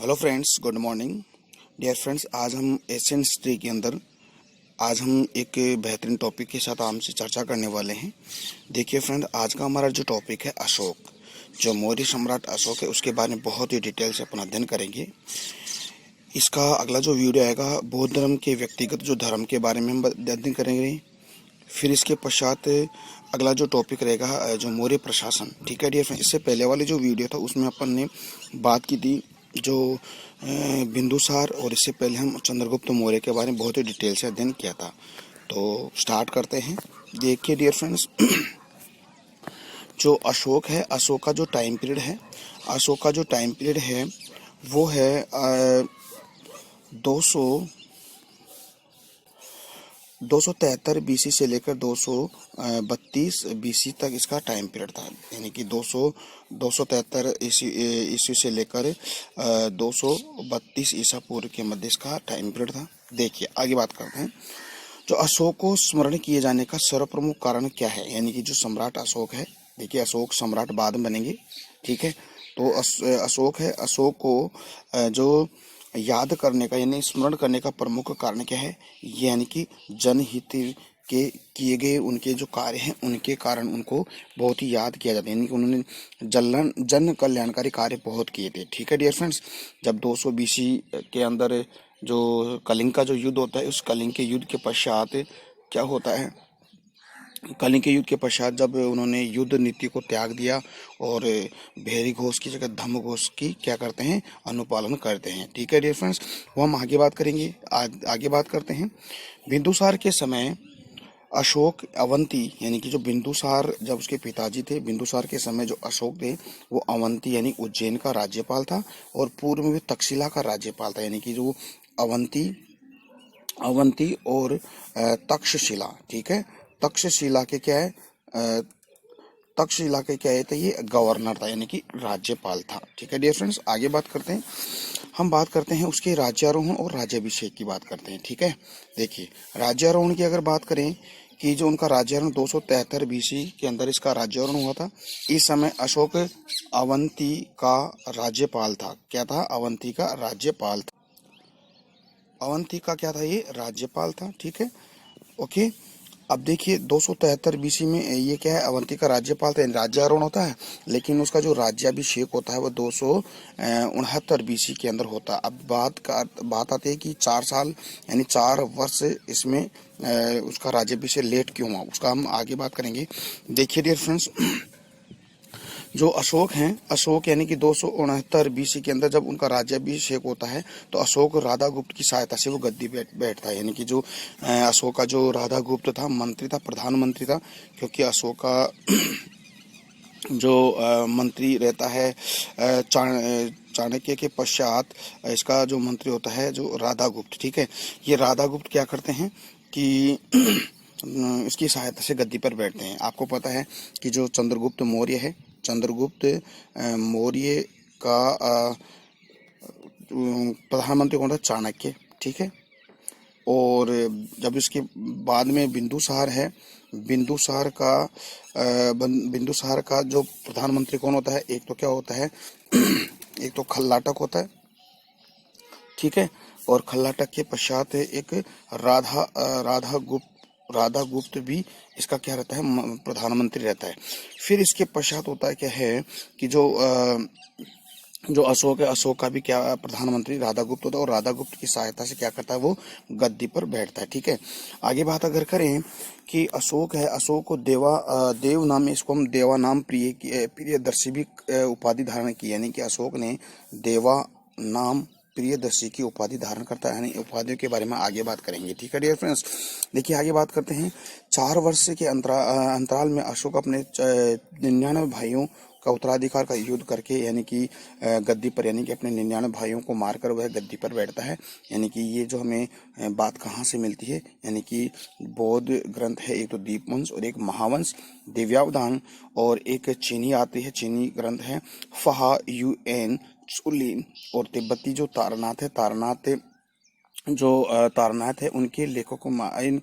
Hello friends, good morning dear friends. आज हम Asian history के अंदर आज हम एक बेहतरीन टॉपिक के साथ आपसे चर्चा करने वाले हैं। देखिए फ्रेंड, आज का हमारा जो टॉपिक है अशोक, जो मौर्य सम्राट अशोक है, उसके बारे में बहुत ही डिटेल से अपन अध्ययन करेंगे। इसका अगला जो वीडियो आएगा बौद्ध धर्म के व्यक्तिगत जो धर्म के बारे में हम अध्ययन करेंगे। फिर इसके पश्चात अगला जो टॉपिक रहेगा जो मौर्य प्रशासन। ठीक है डियर फ्रेंड, इससे पहले वाले जो वीडियो था उसमें अपन ने बात की थी जो बिंदुसार, और इससे पहले हम चंद्रगुप्त मौर्य के बारे में बहुत ही डिटेल से अध्ययन किया था। तो स्टार्ट करते हैं। देखिए डियर फ्रेंड्स, जो अशोक है, अशोक का जो टाइम पीरियड है, अशोक का जो टाइम पीरियड है वो है 273 बीसी से लेकर 232 बीसी तक इसका टाइम पीरियड था। यानी कि 273 ईस्वी से लेकर 232 ईसा पूर्व के मध्य इसका टाइम पीरियड था। देखिए आगे बात करते हैं। जो अशोक को स्मरण किए जाने का सर्वप्रमुख कारण क्या है, यानी कि जो सम्राट अशोक है। देखिए अशोक सम्राट बाद में बनेंगे, ठीक है। तो अशोक है, अशोक को जो याद करने का यानी स्मरण करने का प्रमुख कारण क्या है, यानी कि जनहित के किए गए उनके जो कार्य हैं उनके कारण उनको बहुत ही याद किया जाता है। यानी कि उन्होंने जन कल्याणकारी कार्य बहुत किए थे। ठीक है डियर फ्रेंड्स, जब 200 बीसी के अंदर जो कलिंग का जो युद्ध होता है, उस कलिंग के युद्ध के पश्चात क्या होता है, कलिंग के युद्ध के पश्चात जब उन्होंने युद्ध नीति को त्याग दिया और भेरी घोष की जगह धम्म घोष की क्या करते हैं, अनुपालन करते हैं। ठीक है डियर फ्रेंड्स, वो हम आगे बात करेंगे। आगे बात करते हैं। बिंदुसार के समय अशोक अवंती, यानी कि जो बिंदुसार जब उसके पिताजी थे, बिंदुसार के समय जो अशोक थे वो अवंती यानी उज्जैन का राज्यपाल था, और पूर्व में तक्षशिला का राज्यपाल था। यानी कि जो अवंती अवंती और तक्षशिला, ठीक है, तक्षशिला के क्या है, तक्षशिला के क्या है, तो ये गवर्नर था यानी कि राज्यपाल था। ठीक है डियर फ्रेंड्स, आगे बात करते हैं। हम बात करते हैं उसके राज्यारोहण और राज्याभिषेक की बात करते हैं। ठीक है, देखिए राज्यारोहण की अगर बात करें कि जो उनका राज्यारोहण 273 बीसी के अंदर इसका राज्यारोहण हुआ था। इस समय अशोक अवंती का राज्यपाल था। क्या था, अवंती का राज्यपाल था। अवंती का क्या था, ये राज्यपाल था। ठीक है, ओके। अब देखिए 273 बीसी में ये क्या है, अवंती का राज्यपाल था, राज्यारोहण होता है, लेकिन उसका जो राज्याभिषेक होता है वो 269 बीसी के अंदर होता है। अब बात आती है कि 4 साल यानी 4 वर्ष इसमें उसका राज्याभिषेक लेट क्यों हुआ, उसका हम आगे बात करेंगे। देखिए डियर फ्रेंड्स, जो अशोक हैं, अशोक यानी कि 269 बीसी के अंदर जब उनका राज्याभिषेक होता है तो अशोक राधा गुप्त की सहायता से वो गद्दी बैठता है। यानी कि जो अशोक का जो राधा गुप्त था, मंत्री था, प्रधानमंत्री था, क्योंकि अशोक का जो मंत्री रहता है चाणक्य के पश्चात इसका जो मंत्री होता है जो राधा गुप्त। ठीक है, ये राधा गुप्त क्या करते हैं कि इसकी सहायता से गद्दी पर बैठते हैं। आपको पता है कि जो चंद्रगुप्त मौर्य है, चंद्रगुप्त मौर्य का प्रधानमंत्री कौन था, चाणक्य। ठीक है, और जब इसके बाद में बिंदुसार है, बिंदुसार का जो प्रधानमंत्री कौन होता है, एक तो क्या होता है एक तो खल्लाटक होता है। ठीक है, और खल्लाटक के पश्चात एक राधा गुप्त भी इसका क्या रहता है, प्रधानमंत्री रहता है। फिर इसके पश्चात होता है क्या है कि जो अशोक है, अशोक का भी क्या प्रधानमंत्री राधा गुप्त होता है, और राधा गुप्त की सहायता से क्या करता है, वो गद्दी पर बैठता है। ठीक है, आगे बात अगर करें कि अशोक है, अशोक को देव नाम, इसको हम देवा नाम प्रियदर्शी भी उपाधि धारण की। यानी कि अशोक ने देवा नाम प्रियदर्शी की उपाधि धारण करता है। यानी उपाधियों के बारे में आगे बात करेंगे। ठीक है डियर फ्रेंड्स, देखिए आगे बात करते हैं। 4 वर्ष के अंतराल में अशोक अपने 99 भाइयों का उत्तराधिकार का युद्ध करके यानी कि गद्दी पर, यानी कि अपने 99 भाइयों को मारकर वह गद्दी पर बैठता है। यानी कि ये जो हमें बात कहाँ से मिलती है, यानी कि बौद्ध ग्रंथ है, एक तो दीपवंश और एक महावंश दिव्यावधान, और एक चीनी आती है, चीनी ग्रंथ है फहा युएन चुलिन, और तिब्बती जो तारनाथ है, तारनाथ है, इनके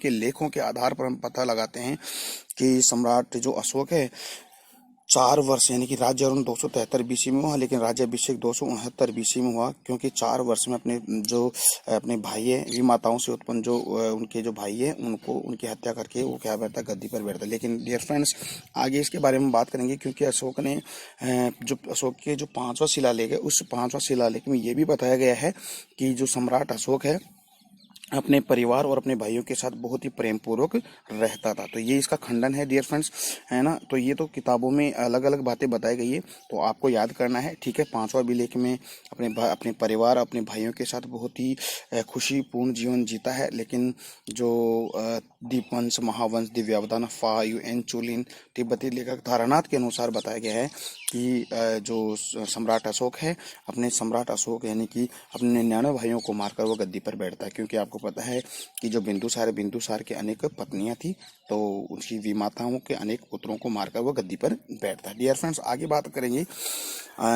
लेखों के आधार पर हम पता लगाते हैं कि सम्राट जो अशोक है 4 वर्ष यानी कि राज्यारोहण 273 बीसी में हुआ, लेकिन राज्याभिषेक 269 बीसी में हुआ, क्योंकि 4 वर्ष में अपने भाई है विमाताओं से उत्पन्न उनके जो भाई है उनको उनकी हत्या करके वो क्या बैठता, गद्दी पर बैठता। लेकिन डियर फ्रेंड्स, आगे इसके बारे में बात करेंगे, क्योंकि अशोक ने जो अशोक के जो 5वां शिलालेख है, उस 5वां शिलालेख में ये भी बताया गया है कि जो सम्राट अशोक है अपने परिवार और अपने भाइयों के साथ बहुत ही प्रेम पूर्वक रहता था। तो ये इसका खंडन है डियर फ्रेंड्स, है ना। तो ये तो किताबों में अलग अलग बातें बताई गई है, तो आपको याद करना है, ठीक है। 5वां अभिलेख में अपने परिवार अपने भाइयों के साथ बहुत ही खुशीपूर्ण जीवन जीता है। लेकिन जो दीपवंश, महावंश, दिव्यावतान, फा यूएन चुलिन, तिब्बती लेखक तारानाथ के अनुसार बताया गया है कि जो सम्राट अशोक है, अपने सम्राट अशोक यानी कि अपने 99 भाइयों को मारकर वो गद्दी पर बैठता है। क्योंकि आपको पता है कि जो बिंदुसार के अनेक पत्नियां थी, तो उसकी विमाताओं के अनेक पुत्रों को मारकर वो गद्दी पर बैठता है। डियर फ्रेंड्स, आगे बात करेंगे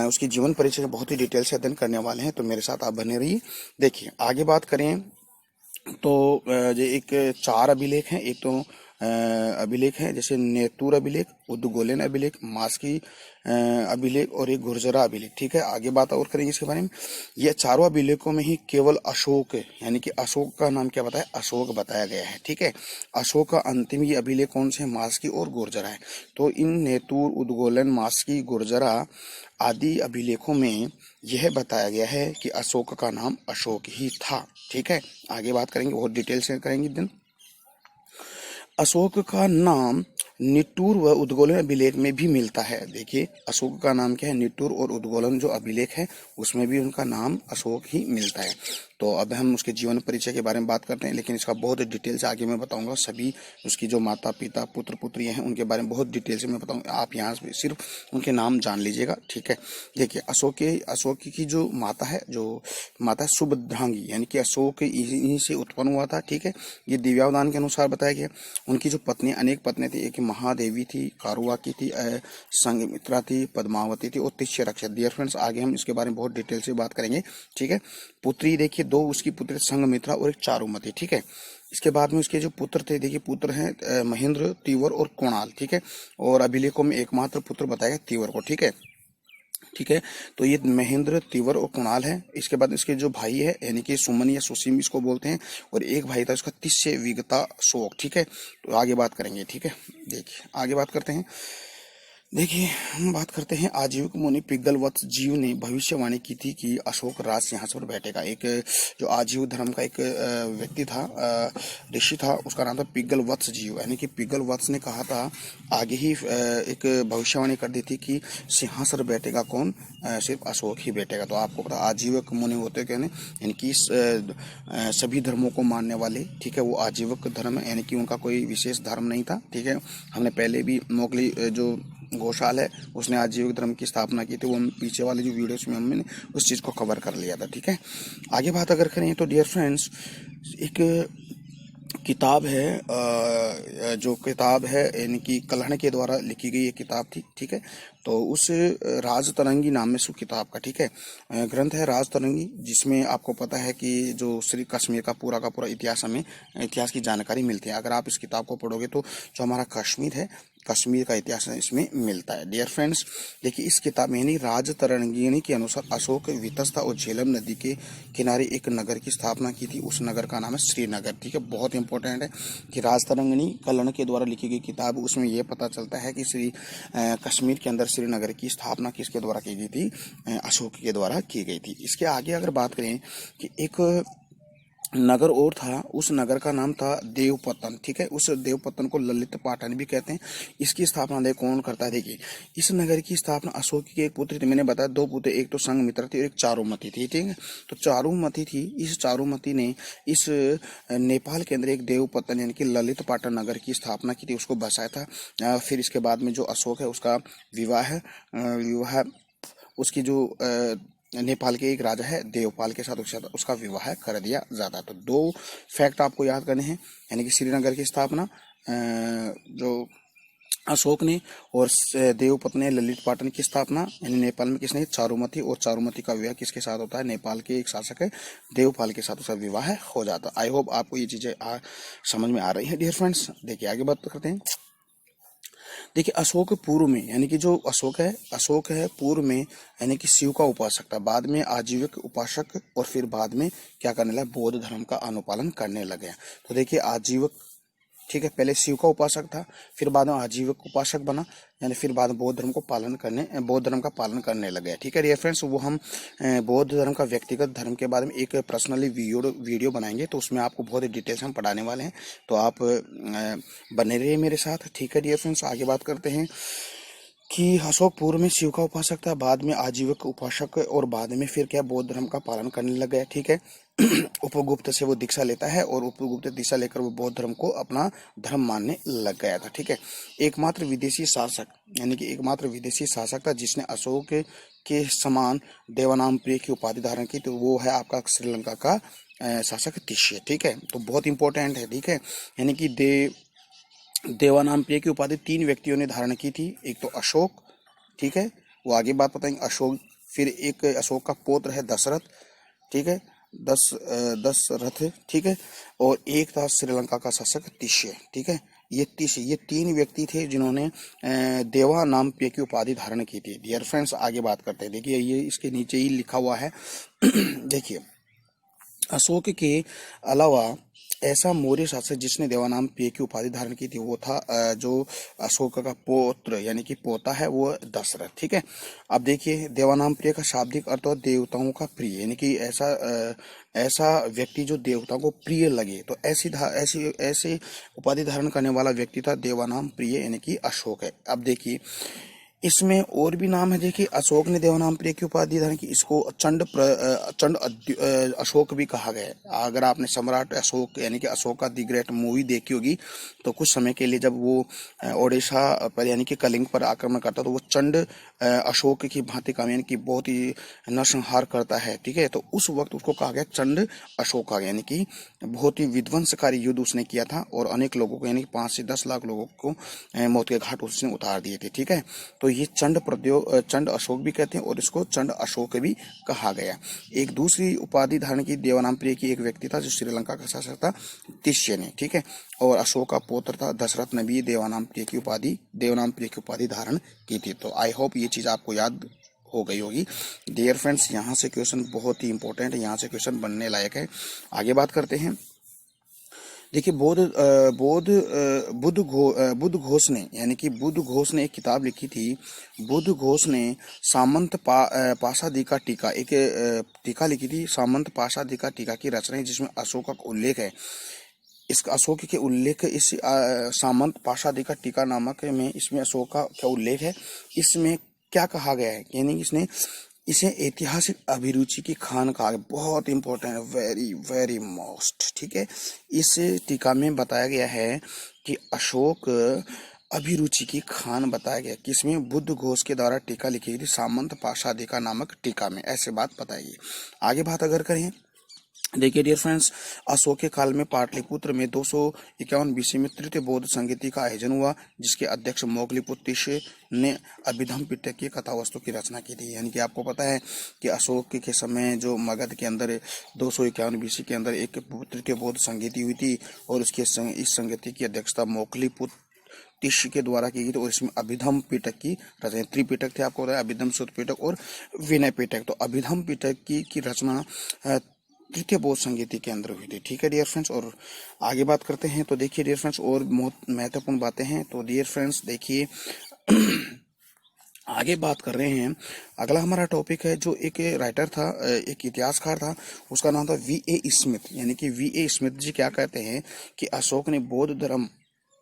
उसकी जीवन परिचय का बहुत ही डिटेल से अध्ययन करने वाले हैं, तो मेरे साथ आप बने रहिए। देखिए, आगे बात करें तो ये एक 4 अभिलेख हैं। एक तो अभिलेख है जैसे नेतुर अभिलेख, उद्गोलन अभिलेख, मास्की अभिलेख और एक गुर्जरा अभिलेख, ठीक है। आगे बात और करेंगे इसके बारे में। ये चारों अभिलेखों में ही केवल अशोक यानी कि अशोक का नाम क्या बताया, अशोक बताया गया है, ठीक है। अशोक का अंतिम ये अभिलेख कौन से, मास्की और गुर्जरा है। तो इन नेतुर, उद्गोलन, मास्की, गुर्जरा आदि अभिलेखों में यह बताया गया है कि अशोक का नाम अशोक ही था, ठीक है। आगे बात करेंगे, बहुत डिटेल से करेंगे दिन। अशोक का नाम निट्टूर व उद्गोलन अभिलेख में भी मिलता है। देखिए, अशोक का नाम क्या है, निट्टूर और उद्गोलन जो अभिलेख है उसमें भी उनका नाम अशोक ही मिलता है। तो अब हम उसके जीवन परिचय के बारे में बात करते हैं, लेकिन इसका बहुत डिटेल से आगे मैं बताऊंगा। सभी उसकी जो माता पिता पुत्र पुत्रियां हैं उनके बारे में बहुत डिटेल से मैं बताऊंगा। आप यहाँ से सिर्फ उनके नाम जान लीजिएगा, ठीक है। देखिए, अशोक की जो माता है, सुभद्रांगी यानी कि अशोक इन्हीं से उत्पन्न हुआ था, ठीक है। ये दिव्यावदान के अनुसार बताया गया। उनकी जो पत्नी, अनेक पत्नी थी, एक महादेवी थी, कारुआकी थी, संघमित्रा थी, पद्मावती थी और तिष्यरक्षा। डियर फ्रेंड्स, आगे हम इसके बारे में बहुत डिटेल से बात करेंगे, ठीक है। पुत्री देखिए, 2 उसकी पुत्री संघमित्रा और एक चारुमती, ठीक है। इसके बाद में उसके जो पुत्र थे, देखिए पुत्र हैं महेंद्र, तीवर और कुणाल, ठीक है। और अभिलेखों में एकमात्र पुत्र बताया गया तीवर को, ठीक है, ठीक है। तो ये महेंद्र, तीवर और कुणाल है। इसके बाद इसके जो भाई है यानी कि सुमन या सुसीम इसको बोलते हैं, और एक भाई था उसका तिष्य विगता शोक, ठीक है। तो आगे बात करेंगे, ठीक है। देखिए, आगे बात करते हैं। देखिए, हम बात करते हैं आजीविक मुनि पिंगलवत्स जीव ने भविष्यवाणी की थी कि अशोक राज सिंहासन पर बैठेगा। एक जो आजीव धर्म का एक व्यक्ति था, ऋषि था, उसका नाम था पिंगलवत्स जीव, यानी कि पिंगलवत्स ने कहा था, आगे ही एक भविष्यवाणी कर दी थी कि सिंहासन पर बैठेगा कौन, सिर्फ अशोक ही बैठेगा। तो आपको पता, आजीवक मुनि होते कहने यानी कि सभी धर्मों को मानने वाले, ठीक है। वो आजीवक धर्म है, यानी कि उनका कोई विशेष धर्म नहीं था, ठीक है। हमने पहले भी मोगली जो घोषाल है उसने आजीविक धर्म की स्थापना की थी, वो हम पीछे वाले जो वीडियोस में हमने उस चीज़ को कवर कर लिया था, ठीक है। आगे बात अगर करें तो डियर फ्रेंड्स, एक किताब है, जो किताब है यानी कि कल्हण के द्वारा लिखी गई एक किताब थी, ठीक है। तो उस राजतरंगी नाम में किताब का, ठीक है, ग्रंथ है राजतरंगी, जिसमें आपको पता है कि जो श्री कश्मीर का पूरा इतिहास, हमें इतिहास की जानकारी मिलती है। अगर आप इस किताब को पढ़ोगे तो जो हमारा कश्मीर है, कश्मीर का इतिहास इसमें मिलता है। डियर फ्रेंड्स, देखिए, इस किताब में यानी राजतरंगिणी के अनुसार अशोक वितस्ता और झेलम नदी के किनारे एक नगर की स्थापना की थी। उस नगर का नाम है श्रीनगर, ठीक है। बहुत इंपॉर्टेंट है कि राजतरंगिणी कल्हण के द्वारा लिखी गई किताब, उसमें यह पता चलता है कि कश्मीर के अंदर श्रीनगर की स्थापना किसके द्वारा की गई थी, अशोक के द्वारा की गई थी। इसके आगे अगर बात करें कि एक नगर और था, उस नगर का नाम था देवपतन, ठीक है। उस देवपतन को ललित पाटन भी कहते हैं। इसकी स्थापना देखो कौन करता है। देखिए, इस नगर की स्थापना अशोक की एक पुत्री थी, मैंने बताया 2 पुत्र, एक तो संघमित्रा थी और एक चारुमती थी, ठीक है। तो चारुमती थी, इस चारुमती ने इस नेपाल के अंदर एक देवपतन यानी कि ललित पाटन नगर की स्थापना की थी, उसको बसाया था। फिर इसके बाद में जो अशोक है उसका विवाह उसकी जो नेपाल के एक राजा है देवपाल के साथ उसका विवाह कर दिया जाता। तो 2 फैक्ट आपको याद करने हैं, यानी कि श्रीनगर की स्थापना जो अशोक ने, और देवपत्नी ललित पाटन की स्थापना यानी नेपाल में किसने, चारुमती, और चारुमती का विवाह किसके साथ होता है, नेपाल के एक शासक है देवपाल के साथ उसका विवाह हो जाता। आई होप आपको ये चीजें समझ में आ रही है डियर फ्रेंड्स। देखिए, आगे बात करते हैं। देखिए अशोक पूर्व में, यानी कि जो अशोक है पूर्व में, यानी कि शिव का उपासक था, बाद में आजीविक उपासक और फिर बाद में क्या करने लगा, बौद्ध धर्म का अनुपालन करने लगे। तो देखिए आजीविक, ठीक है, पहले शिव का उपासक था, फिर बाद में आजीविक उपासक बना, यानी फिर बाद में बौद्ध धर्म का पालन करने लगे। ठीक है डियर फ्रेंड्स, वो हम बौद्ध धर्म का व्यक्तिगत धर्म के बारे में एक पर्सनली वीडियो बनाएंगे, तो उसमें आपको बहुत ही डिटेल्स हम पढ़ाने वाले हैं, तो आप बने रहिए मेरे साथ। ठीक है डियर फ्रेंड्स, आगे बात करते हैं कि अशोक पूर्व में शिव का उपासक था, बाद में आजीविक उपासक और बाद में फिर क्या बौद्ध धर्म का पालन करने लग गया। ठीक है उपगुप्त से वो दीक्षा लेता है और उपगुप्त दीक्षा लेकर वो बौद्ध धर्म को अपना धर्म मानने लग गया था। ठीक है, एकमात्र विदेशी शासक, यानी कि एकमात्र विदेशी शासक था जिसने अशोक के समान देवानाम प्रिय की उपाधि धारण की, तो वो है आपका श्रीलंका का शासक तिष्य। ठीक है, तो बहुत इंपॉर्टेंट है। ठीक है, यानी कि देवानाम प्रिय की उपाधि 3 व्यक्तियों ने धारण की थी, एक तो अशोक, ठीक है, वो आगे बात बताएंगे, अशोक, फिर एक अशोक का पौत्र है दशरथ, ठीक है, दशरथ, ठीक है, और एक था श्रीलंका का शासक तिष्य। ठीक है, ये 3 व्यक्ति थे जिन्होंने देवा नाम प्रिय की उपाधि धारण की थी। डियर फ्रेंड्स, आगे बात करते हैं। देखिए ये इसके नीचे ही लिखा हुआ है देखिए अशोक के अलावा ऐसा मौर्य शासक जिसने देवानाम प्रिय की उपाधि धारण की थी, वो था जो अशोक का पौत्र यानी कि पोता है, वो दशरथ। ठीक है, अब देखिए देवानाम प्रिय का शाब्दिक अर्थ और देवताओं का प्रिय, यानी कि ऐसा व्यक्ति जो देवताओं को प्रिय लगे, तो ऐसी उपाधि धारण करने वाला व्यक्ति था देवानाम प्रिय, यानी कि अशोक है। अब देखिए इसमें और भी नाम है। देखिए अशोक ने देवानाम प्रिय की उपाधि धारण की, इसको अशोक भी कहा गया है। अगर आपने सम्राट अशोक यानी कि अशोक का दी ग्रेट मूवी देखी होगी, तो कुछ समय के लिए जब वो ओडिशा पर यानी कि कलिंग पर आक्रमण करता, तो वो चंड अशोक की भांति काम यानी कि बहुत ही नरसंहार करता है। ठीक है, तो उस वक्त उसको कहा गया चंड अशोक कहा गया, यानी कि बहुत ही विध्वंसकारी युद्ध उसने किया था और अनेक लोगों को यानी कि 5 से 10 लाख लोगों को मौत के घाट उसने उतार दिए थे। ठीक है, तो ये चंड अशोक भी कहते हैं और इसको चंड अशोक भी कहा गया। एक दूसरी उपाधि धारण की देवानाम प्रिय की एक व्यक्ति था जो श्रीलंका का शासक था तिष्य ने। ठीक है, और अशोक का पौत्र था दशरथ ने भी देवानाम प्रिय की उपाधि धारण की थी। तो आई होप ये चीज आपको याद हो गई होगी। डियर फ्रेंड्स, यहाँ से क्वेश्चन बहुत ही इंपॉर्टेंट है, यहाँ से क्वेश्चन बनने लायक है। आगे बात करते हैं। देखिए बुद्ध घोष ने, यानी कि बुद्ध घोष ने एक किताब लिखी थी। बुद्ध घोष ने सामंत पाशादिका टीका, एक टीका लिखी थी, सामंत पाशादिका टीका की रचना है जिसमें अशोक का उल्लेख है। इसका अशोक के उल्लेख इस सामंत पाशादिका टीका नामक में, इसमें अशोक का क्या उल्लेख है, इसमें क्या कहा गया है, यानी इसने इसे ऐतिहासिक अभिरुचि की खान कहा गया। बहुत इंपॉर्टेंट है, वेरी वेरी मोस्ट। ठीक है, इस टीका में बताया गया है कि अशोक अभिरुचि की खान बताया गया, किसमें, बुद्ध घोष के द्वारा टीका लिखी गई थी सामंत पाशादिका नामक टीका में, ऐसे बात बताइए। आगे बात अगर करें, देखिए डियर फ्रेंड्स, अशोक के काल में पाटलिपुत्र में 251 बीसी में तृतीय बौद्ध संगीति का आयोजन हुआ, जिसके अध्यक्ष मोगलीपुत्र तिष्य ने अभिधम पिटक की कथा वस्तु की रचना की थी। यानी कि आपको पता है कि अशोक के समय जो मगध के अंदर 251 बीसी के अंदर एक तृतीय बौद्ध संगीति हुई थी और उसके इस संगीति की अध्यक्षता मोगलीपुत्र तिष्य के द्वारा की गई थी और इसमें अभिधम पिटक की रचना, त्रिपिटक थे आपको बताया, अभिधम सुत्त पिटक और विनय पिटक। तो अभिधम पिटक की रचना तृतीय बौद्ध संगीति के अंदर हुई थी। ठीक है डियर फ्रेंड्स, और आगे बात करते हैं। तो देखिए डियर फ्रेंड्स, और बहुत महत्वपूर्ण बातें हैं। तो डियर फ्रेंड्स देखिए आगे बात कर रहे हैं। अगला हमारा टॉपिक है, जो एक राइटर था, एक इतिहासकार था, उसका नाम था V.A. स्मिथ। यानी कि V.A. स्मिथ जी क्या कहते हैं कि अशोक ने बौद्ध धर्म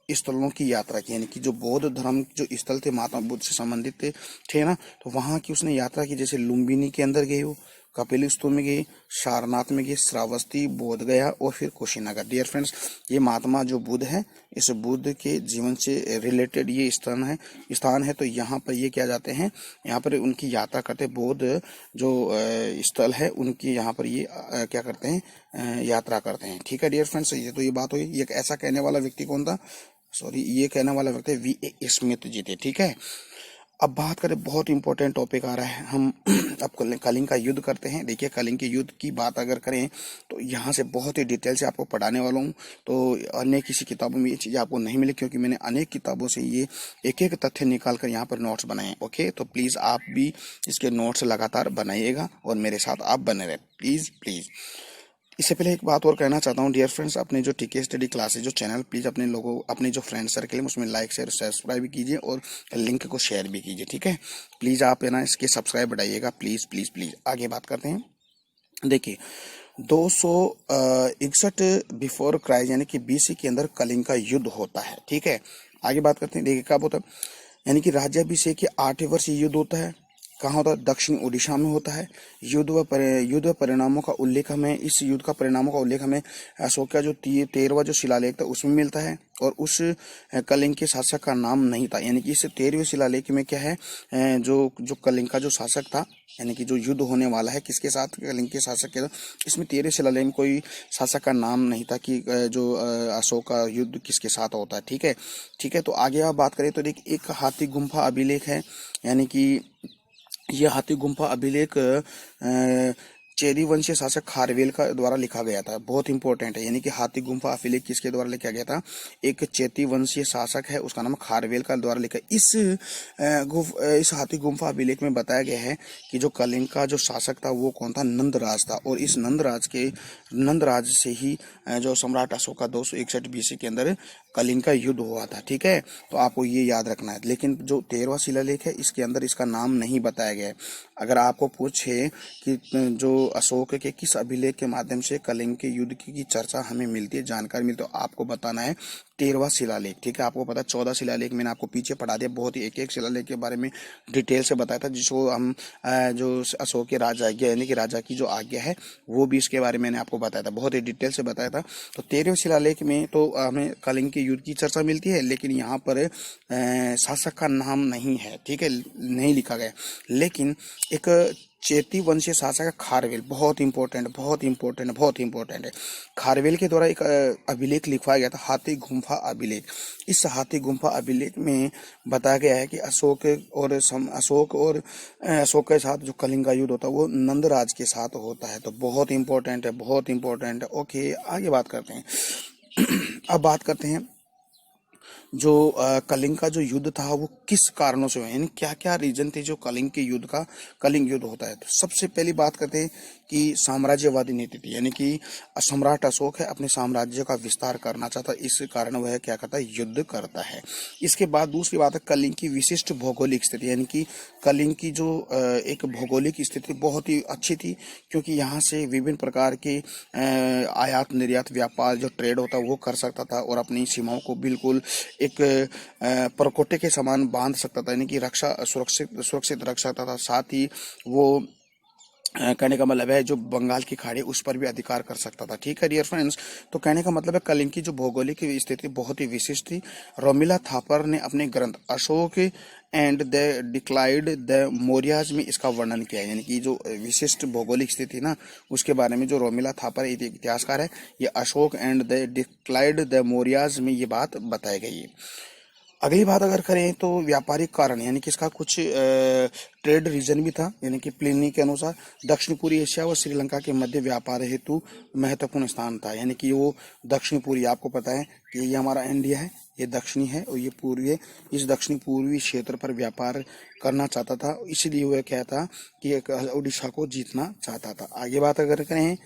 स्थलों की यात्रा की, यानी कि जो बौद्ध धर्म जो स्थल थे महात्मा बुद्ध से संबंधित थे ना, तो वहां की उसने यात्रा की। जैसे लुम्बिनी के अंदर गए, वो कपिलवस्तु में गए, सारनाथ में गए, श्रावस्ती, बोध गया और फिर कुशीनगर। डियर फ्रेंड्स, ये महात्मा जो बुद्ध है, इस बुद्ध के जीवन से रिलेटेड ये स्थान है। तो यहाँ पर ये क्या जाते हैं, यहाँ पर उनकी यात्रा करते, बौद्ध जो स्थल है उनकी यहाँ पर ये क्या करते हैं, यात्रा करते हैं। ठीक है डियर फ्रेंड्स, ये तो ये बात हुई। ये ऐसा कहने वाला व्यक्ति कौन था, ये कहने वाला व्यक्ति V.A. स्मिथ जी थे। ठीक है, अब बात करें, बहुत इंपॉर्टेंट टॉपिक आ रहा है, हम अब कलिंग का युद्ध करते हैं। देखिए, कलिंग के युद्ध की बात अगर करें तो यहाँ से बहुत ही डिटेल से आपको पढ़ाने वाला हूँ। तो अन्य किसी किताबों में ये चीज़ें आपको नहीं मिली, क्योंकि मैंने अनेक किताबों से ये एक एक तथ्य निकाल कर यहाँ पर नोट्स बनाए हैं। ओके, तो प्लीज़ आप भी इसके नोट्स लगातार बनाइएगा और मेरे साथ आप बने रहे, प्लीज़ प्लीज़। इससे पहले एक बात और कहना चाहता हूँ डियर फ्रेंड्स, अपने जो टीके स्टडी क्लासेज जो चैनल, प्लीज़ अपने लोगों, अपने जो फ्रेंड सर्कल है उसमें लाइक शेयर सब्सक्राइब भी कीजिए और लिंक को शेयर भी कीजिए, ठीक है। प्लीज़ आप है ना इसके सब्सक्राइब बढ़ाइएगा, प्लीज़ प्लीज़ प्लीज़। आगे बात करते हैं। देखिए, 261 बिफोर क्राइस्ट यानी कि बीसी के अंदर कलिंग का युद्ध होता है, ठीक है। आगे बात करते हैं। देखिए कब होता है, यानी कि राज्याभिषेक के 8वें वर्ष ये युद्ध होता है। कहाँ होता है? दक्षिण ओडिशा में होता है। युद्ध व परिणामों का उल्लेख हमें, इस युद्ध का परिणामों का उल्लेख हमें अशोक का जो 13वां जो शिलालेख था उसमें मिलता है। और उस कलिंग के शासक का नाम नहीं था, यानी कि इस 13वें शिलालेख में क्या है, जो जो कलिंग का जो शासक था, यानी कि जो युद्ध होने वाला है किसके साथ, कलिंग के शासक के साथ, इसमें 13वें शिलालेख में कोई शासक का नाम नहीं था कि जो अशोक का युद्ध किसके साथ होता है, ठीक है। ठीक है, तो आगे आप बात करें तो देखिए, एक हाथी गुम्फा अभिलेख है, यानी कि यह हाथी गुम्फा अभिलेख चेदी वंशीय शासक खारवेल का द्वारा लिखा गया था। बहुत इंपॉर्टेंट है, यानी कि हाथी गुम्फा अभिलेख किसके द्वारा लिखा गया था? एक चेती वंशीय शासक है, उसका नाम खारवेल का द्वारा लिखा। इस हाथी गुम्फा अभिलेख में बताया गया है कि जो कलिंग का जो शासक था वो कौन था? नंदराज था। और इस नंदराज से ही जो सम्राट अशोक का 261 बीसी के अंदर कलिंग का युद्ध हुआ था, ठीक है। तो आपको ये याद रखना है। लेकिन जो 13वां शिलालेख है इसके अंदर इसका नाम नहीं बताया गया है। अगर आपको पूछे कि जो अशोक के किस अभिलेख के माध्यम से कलिंग के युद्ध की चर्चा हमें मिलती है, जानकारी मिलती है, तो आपको बताना है 13वां शिलालेख, ठीक है। आपको पता है 14 शिलालेख मैंने आपको पीछे पढ़ा दिया, बहुत ही एक एक शिलालेख के बारे में डिटेल से बताया था, जिसको हम जो अशोक के राज आज्ञा यानी कि राजा की जो आज्ञा है वो भी इसके बारे में मैंने आपको बताया था, बहुत ही डिटेल से बताया था। तो 13वें शिलालेख में तो हमें कलिंग के युद्ध की चर्चा मिलती है, लेकिन यहाँ पर शासक का नाम नहीं है, ठीक है, नहीं लिखा गया। लेकिन एक चेती वंशीय शासक है खारवेल, बहुत इंपॉर्टेंट बहुत इंपॉर्टेंट बहुत इंपॉर्टेंट है। खारवेल के द्वारा एक अभिलेख लिखवाया गया था, हाथी गुम्फा अभिलेख। इस हाथी गुम्फा अभिलेख में बताया गया है कि अशोक अशोक के साथ जो कलिंग का युद्ध होता है वो नंदराज के साथ होता है। तो बहुत इंपॉर्टेंट है, बहुत इंपॉर्टेंट है। ओके, आगे बात करते हैं। अब बात करते हैं जो कलिंग का जो युद्ध था वो किस कारणों से हुआ, यानी क्या क्या रीजन थे जो कलिंग युद्ध होता है। तो सबसे पहली बात करते हैं कि साम्राज्यवादी नीति थी, यानी कि सम्राट अशोक है अपने साम्राज्य का विस्तार करना चाहता, इस कारण वह क्या करता है? युद्ध करता है। इसके बाद दूसरी बात है कलिंग की विशिष्ट भौगोलिक स्थिति, यानी कि कलिंग की जो एक भौगोलिक स्थिति बहुत ही अच्छी थी, क्योंकि यहाँ से विभिन्न प्रकार के आयात निर्यात व्यापार जो ट्रेड होता है वो कर सकता था और अपनी सीमाओं को बिल्कुल एक परकोटे के समान बांध सकता था, यानी कि सुरक्षित रख सकता था। साथ ही वो कहने का मतलब है जो बंगाल की खाड़ी उस पर भी अधिकार कर सकता था, ठीक है डियर फ्रेंड्स। तो कहने का मतलब है कलिंग की जो भौगोलिक स्थिति बहुत ही विशिष्ट थी। रोमिला थापर ने अपने ग्रंथ Ashoka and the decline the Mauryas में इसका वर्णन किया है, यानी कि जो विशिष्ट भौगोलिक स्थिति ना उसके बारे में जो रोमिला थापर इतिहासकार है, ये Ashoka and the decline the Mauryas में ये बात बताई गई है। अगली बात अगर करें तो व्यापारिक कारण, यानी कि इसका कुछ ट्रेड रीजन भी था, यानी कि प्लिनी के अनुसार दक्षिण पूर्वी एशिया व श्रीलंका के मध्य व्यापार हेतु महत्वपूर्ण स्थान था, यानी कि वो दक्षिण पूर्वी, आपको पता है कि ये हमारा इंडिया है, ये दक्षिणी है और ये पूर्वी है। इस दक्षिण पूर्वी क्षेत्र पर व्यापार करना चाहता था, इसलिए वह क्या था कि उड़ीसा को जीतना चाहता था। आगे बात अगर करें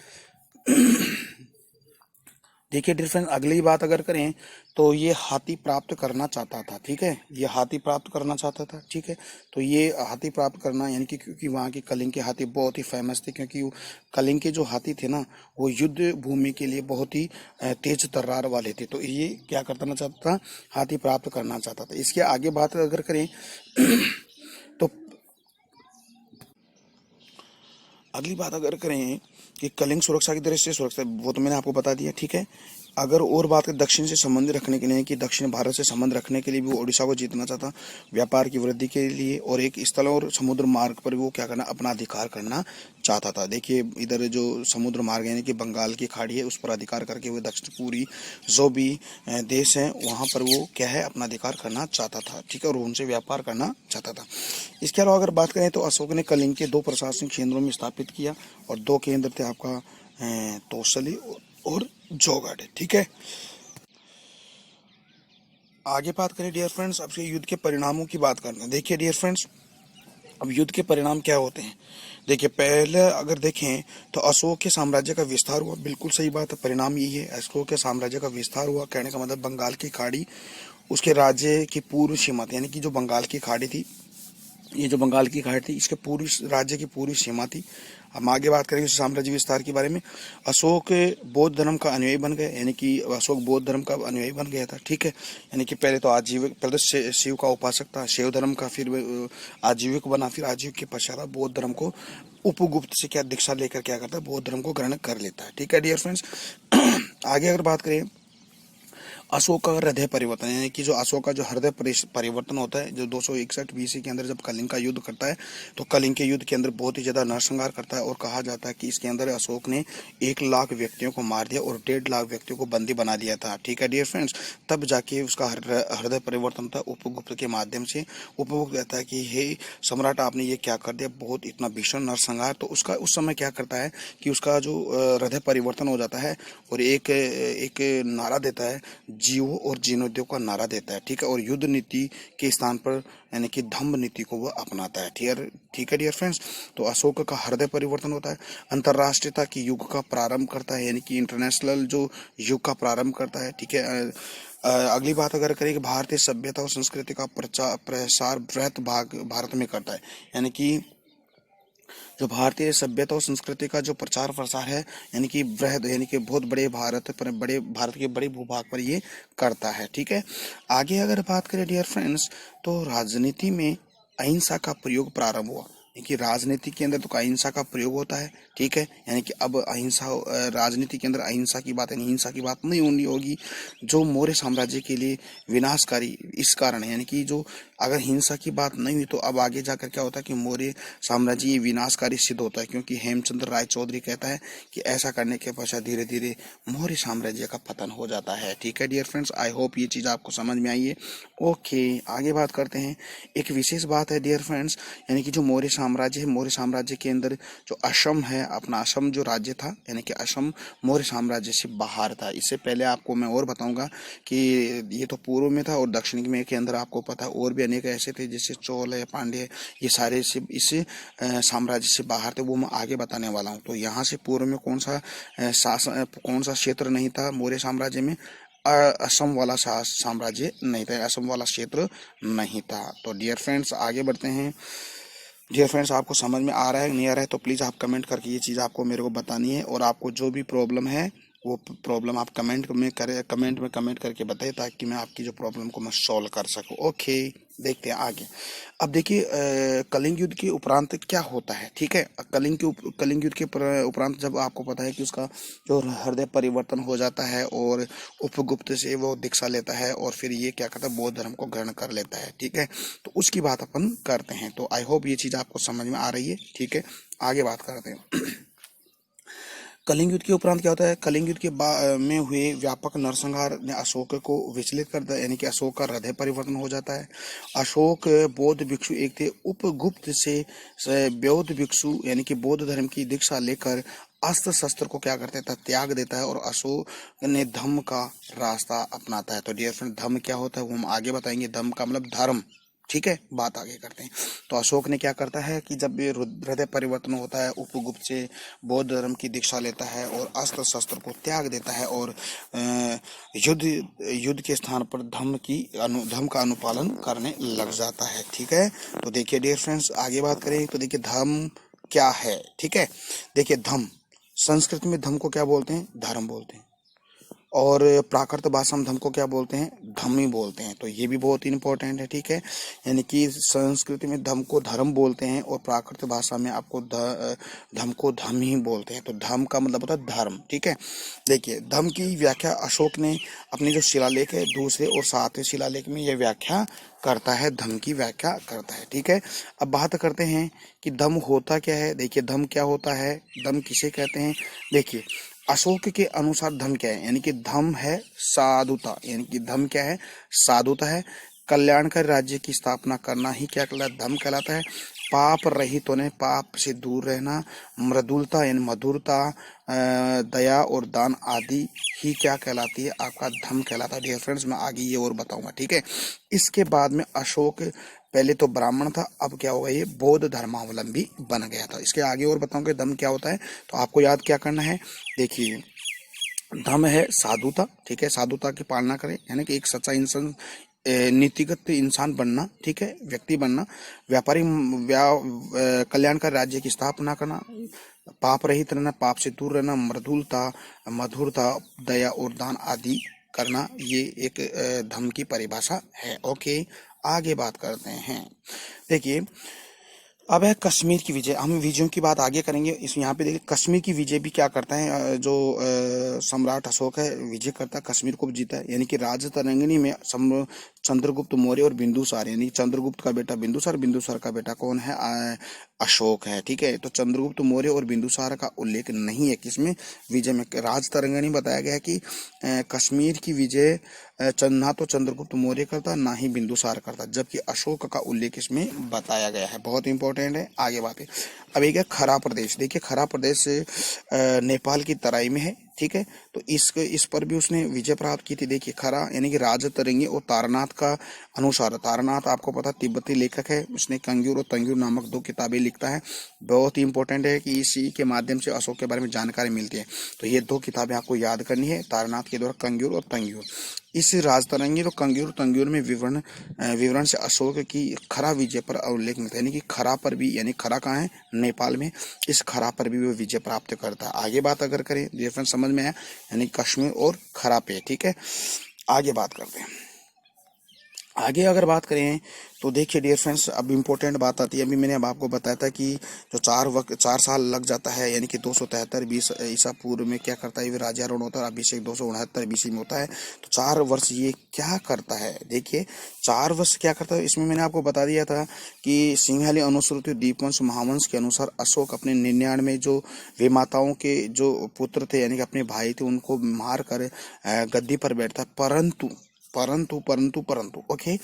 देखिए डिफरेंस, अगली बात अगर करें तो ये हाथी प्राप्त करना चाहता था, ठीक है, ये हाथी प्राप्त करना चाहता था, ठीक है। तो ये हाथी प्राप्त करना, यानी कि क्योंकि वहाँ की कलिंग के हाथी बहुत ही फेमस थे, क्योंकि कलिंग के जो हाथी थे ना वो युद्ध भूमि के लिए बहुत ही तेज तर्रार वाले थे। तो ये क्या करना चाहता था? हाथी प्राप्त करना चाहता था। इसके आगे बात अगर करें तो अगली बात अगर करें कि कलिंग सुरक्षा की दृष्टि से सुरक्षा, वो तो मैंने आपको बता दिया, ठीक है। अगर और बात करें दक्षिण से संबंध रखने के लिए कि दक्षिण भारत से संबंध रखने के लिए भी वो उड़ीसा को जीतना चाहता, व्यापार की वृद्धि के लिए, और एक स्थल और समुद्र मार्ग पर वो क्या करना, अपना अधिकार करना चाहता था। देखिए इधर जो समुद्र मार्ग यानी कि बंगाल की खाड़ी है उस पर अधिकार करके वो दक्षिण पूरी जो भी देश हैं वहाँ पर वो क्या है अपना अधिकार करना चाहता था, ठीक है, और उनसे व्यापार करना चाहता था। इसके अलावा अगर बात करें तो अशोक ने कलिंग के 2 प्रशासनिक केंद्रों में स्थापित किया, और 2 केंद्र थे आपका तोसली और जौगढ़, ठीक है। आगे बात करें डियर फ्रेंड्स, अब युद्ध के परिणामों की बात करते हैं। देखिए डियर फ्रेंड्स, अब युद्ध के परिणाम क्या होते हैं। देखिए पहले अगर देखें तो अशोक के साम्राज्य का विस्तार हुआ, बिल्कुल सही बात है, परिणाम यही है, अशोक के साम्राज्य का विस्तार हुआ। कहने का मतलब बंगाल की खाड़ी उसके राज्य की पूर्व सीमा थी, यानी कि जो बंगाल की खाड़ी थी, ये जो बंगाल की खाड़ी थी इसके पूर्वी राज्य की पूर्वी सीमा थी। हम आगे बात करेंगे साम्राज्य विस्तार के बारे में। अशोक बौद्ध धर्म का अनुयायी बन गए, यानी कि अशोक बौद्ध धर्म का अनुयायी बन गया था, ठीक है। यानी कि पहले तो आजीविक, पहले तो शिव का उपासक था, शैव धर्म का, फिर आजीविक बना, फिर आजीविक के पश्चात बौद्ध धर्म को उपगुप्त से क्या दीक्षा लेकर क्या करता है, बौद्ध धर्म को ग्रहण कर लेता है, ठीक है डियर फ्रेंड्स। आगे अगर बात करें अशोक का हृदय परिवर्तन, यानी कि जो अशोक का जो हृदय परिवर्तन होता है, जो 261 बीसी के अंदर जब कलिंग का युद्ध करता है तो कलिंग के युद्ध के अंदर बहुत ही ज्यादा नरसंहार करता है, और कहा जाता है कि इसके अंदर अशोक ने 1 लाख व्यक्तियों को मार दिया और 1.5 लाख व्यक्तियों को बंदी बना दिया था, ठीक है डियर फ्रेंड्स। तब जाके उसका हृदय परिवर्तन था उपगुप्त के माध्यम से। उपगुप्त कहता है कि हे सम्राट आपने ये क्या कर दिया, बहुत इतना भीषण नरसंहार। तो उसका उस समय क्या करता है कि उसका जो हृदय परिवर्तन हो जाता है और एक एक नारा देता है, जियो और जीर्णोद्योग का नारा देता है, ठीक है, और युद्ध नीति के स्थान पर यानी कि धम्म नीति को वह अपनाता है, ठीक है डियर फ्रेंड्स। तो अशोक का हृदय परिवर्तन होता है, अंतर्राष्ट्रीयता की युग का प्रारंभ करता है, यानी कि इंटरनेशनल जो युग का प्रारंभ करता है, ठीक है। अगली बात अगर करें कि भारतीय सभ्यता और संस्कृति का प्रसार बृहत भाग भारत में करता है, यानी कि जो भारतीय सभ्यता और संस्कृति का जो प्रचार प्रसार है, यानी कि बृहद यानी कि बहुत बड़े भारत के बड़े भूभाग पर ये करता है, ठीक है। आगे अगर बात करें डियर फ्रेंड्स तो राजनीति में अहिंसा का प्रयोग प्रारंभ हुआ, कि राजनीति के अंदर तो अहिंसा का प्रयोग होता है, ठीक है। यानी कि अब अहिंसा राजनीति के अंदर अहिंसा की बात यानी हिंसा की बात नहीं होनी होगी, जो मौर्य साम्राज्य के लिए विनाशकारी इस कारण है, यानी कि जो अगर हिंसा की बात नहीं हुई तो अब आगे जाकर क्या होता है कि मौर्य साम्राज्य ये विनाशकारी सिद्ध होता है, क्योंकि हेमचंद्र राय चौधरी कहता है कि ऐसा करने के पश्चात धीरे धीरे मौर्य साम्राज्य का पतन हो जाता है, ठीक है डियर फ्रेंड्स। आई होप ये चीज़ आपको समझ में आई है। ओके आगे बात करते हैं। एक विशेष बात है डियर फ्रेंड्स, यानी कि जो मौर्य साम्राज्य है, मौर्य साम्राज्य के अंदर जो असम है, अपना असम जो राज्य था, यानी कि असम मौर्य साम्राज्य से बाहर था। इससे पहले आपको मैं और बताऊंगा कि ये तो पूर्व में था और दक्षिण में के अंदर आपको पता है और भी अनेक ऐसे थे जैसे चोल है, पांड्य, ये सारे से इस साम्राज्य से बाहर थे, वो मैं आगे बताने वाला हूँ। तो यहाँ से पूर्व में कौन सा क्षेत्र नहीं था मौर्य साम्राज्य में, असम वाला साम्राज्य नहीं था, असम वाला क्षेत्र नहीं था। तो डियर फ्रेंड्स आगे बढ़ते हैं। डियर फ्रेंड्स आपको समझ में आ रहा है नहीं आ रहा है तो प्लीज़ आप कमेंट करके ये चीज़ आपको मेरे को बतानी है, और आपको जो भी प्रॉब्लम है वो प्रॉब्लम आप कमेंट में कमेंट करके बताइए, ताकि मैं आपकी जो प्रॉब्लम को मैं सॉल्व कर सकूं। ओके देखते हैं आगे। अब देखिए कलिंग युद्ध के उपरांत क्या होता है, ठीक है। कलिंग युद्ध के उपरांत जब आपको पता है कि उसका जो हृदय परिवर्तन हो जाता है और उपगुप्त से वो दीक्षा लेता है और फिर ये क्या करता है बौद्ध धर्म को ग्रहण कर लेता है, ठीक है। तो उसकी बात अपन करते हैं। तो आई होप ये चीज़ आपको समझ में आ रही है, ठीक है। आगे बात करते हैं। कलिंग युद्ध के उपरांत क्या होता है, कलिंग युद्ध के में हुए व्यापक नरसंहार ने अशोक को विचलित कर दिया, यानी कि अशोक का हृदय परिवर्तन हो जाता है। अशोक बौद्ध भिक्षु एक थे, उपगुप्त से बौद्ध भिक्षु यानी कि बौद्ध धर्म की दीक्षा लेकर अस्त्र शस्त्र को क्या करता है त्याग देता है, और अशोक ने धम्म का रास्ता अपनाता है। तो डियर फ्रेंड धम्म क्या होता है वो हम आगे बताएंगे। धम्म का मतलब धर्म, ठीक है। बात आगे करते हैं। तो अशोक ने क्या करता है कि जब ये हृदय परिवर्तन होता है, उपगुप्त से बौद्ध धर्म की दीक्षा लेता है और अस्त्र शस्त्र को त्याग देता है और युद्ध के स्थान पर धर्म का अनुपालन करने लग जाता है, ठीक है। तो देखिए डियर फ्रेंड्स आगे बात करें तो देखिए धर्म क्या है, ठीक है। देखिए धर्म संस्कृत में धर्म को क्या बोलते हैं, धर्म बोलते हैं। और प्राकृत भाषा में धम को क्या बोलते हैं, धम ही बोलते हैं। तो ये भी बहुत इंपॉर्टेंट है, ठीक है। यानी कि संस्कृति में धम को धर्म बोलते हैं और प्राकृत भाषा में आपको धम को धम ही बोलते हैं। तो धम का मतलब होता है धर्म, ठीक है। देखिए धम की व्याख्या अशोक ने अपने जो शिलालेख है दूसरे और सातवें शिलालेख में यह व्याख्या करता है, धम की व्याख्या करता है, ठीक है। अब बात करते हैं कि धम होता क्या है। देखिए धम क्या होता है, धम किसे कहते हैं। देखिए अशोक के अनुसार धम क्या है, यानी कि धम है साधुता, यानी कि धम क्या है, साधुता है। कल्याणकारी राज्य की स्थापना करना ही क्या कहलाता है, धम कहलाता है। पाप रहित होने, पाप से दूर रहना, मृदुलता यानी मधुरता, दया और दान आदि ही क्या कहलाती है, आपका धम कहलाता है। डियर फ्रेंड्स मैं आगे ये और बताऊंगा, ठीक है। इसके बाद में अशोक पहले तो ब्राह्मण था, अब क्या होगा, ये बौद्ध धर्मावलंबी बन गया था। इसके आगे और बताऊंगा धम क्या होता है। तो आपको याद क्या करना है, देखिए धम है साधुता, ठीक है। साधुता की पालना करें, यानी कि एक सच्चा इंसान, नीतिगत इंसान बनना, ठीक है, व्यक्ति बनना। व्यापारी कल्याणकारी राज्य की स्थापना करना, पाप रहित रहना, पाप से दूर रहना, मृदुलता, मधुरता, दया और दान आदि करना, ये एक धम की परिभाषा है। ओके आगे बात करते हैं। देखिए अब है कश्मीर की विजय। हम विजयों की बात आगे करेंगे। इस यहाँ पे देखिए कश्मीर की विजय भी क्या करता है, जो सम्राट अशोक है विजय करता है, कश्मीर को जीता है। यानी कि राजतरंगिणी में चंद्रगुप्त मौर्य और बिंदुसार, यानी चंद्रगुप्त का बेटा बिंदुसार, बिंदुसार का बेटा कौन है, अशोक है, ठीक है। तो चंद्रगुप्त मौर्य और बिंदुसार का उल्लेख नहीं है किसमें, विजय में। राजतरंगिणी बताया गया है कि कश्मीर की विजय ना तो चंद्रगुप्त मौर्य करता ना ही बिंदुसार करता, जबकि अशोक का उल्लेख इसमें बताया गया है। बहुत इंपॉर्टेंट है, आगे बात है। अब एक है खरा प्रदेश। देखिए खरा प्रदेश नेपाल की तराई में है, ठीक है। तो इस पर भी उसने विजय प्राप्त की थी। देखिए खरा यानी कि राजतरंगी और तारनाथ का अनुसार, तारनाथ आपको पता तिब्बती लेखक है, उसने कंग्यूर और तंग्यूर नामक 2 किताबें लिखता है। बहुत ही इंपॉर्टेंट है कि इसी के माध्यम से अशोक के बारे में जानकारी मिलती है। तो ये 2 किताबें आपको याद करनी है, तारनाथ के द्वारा कंग्यूर और तंग्यूर। इस राजतरंगी और तंग्यूर में विवरण से अशोक की खरा विजय पर उल्लेख मिलता है। यानी कि खरा पर भी, यानी खरा कहाँ है, नेपाल में, इस खरा पर भी वो विजय प्राप्त करता है। आगे बात अगर करें, डिफरेंस समझ में आया, यानी कश्मीर और खरा पे, ठीक है। आगे बात करते हैं। आगे अगर बात करें तो देखिए डियर फ्रेंड्स, अब इम्पोर्टेंट बात आती है। अभी मैंने अब आपको बताया था कि जो 4 साल लग जाता है, यानी कि 273 बीस ईसा पूर्व में क्या करता है, राजारोहण होता है, अभिषेक 269 बीसी में होता है। तो 4 वर्ष ये क्या करता है, देखिए 4 वर्ष क्या करता है। इसमें मैंने आपको बता दिया था कि सिंहली अनुश्रुति दीपवंश महावंश के अनुसार अशोक अपने 99 जो विमाताओं के जो पुत्र थे, यानी कि अपने भाई थे, उनको मार कर गद्दी पर बैठता है। परंतु ओके,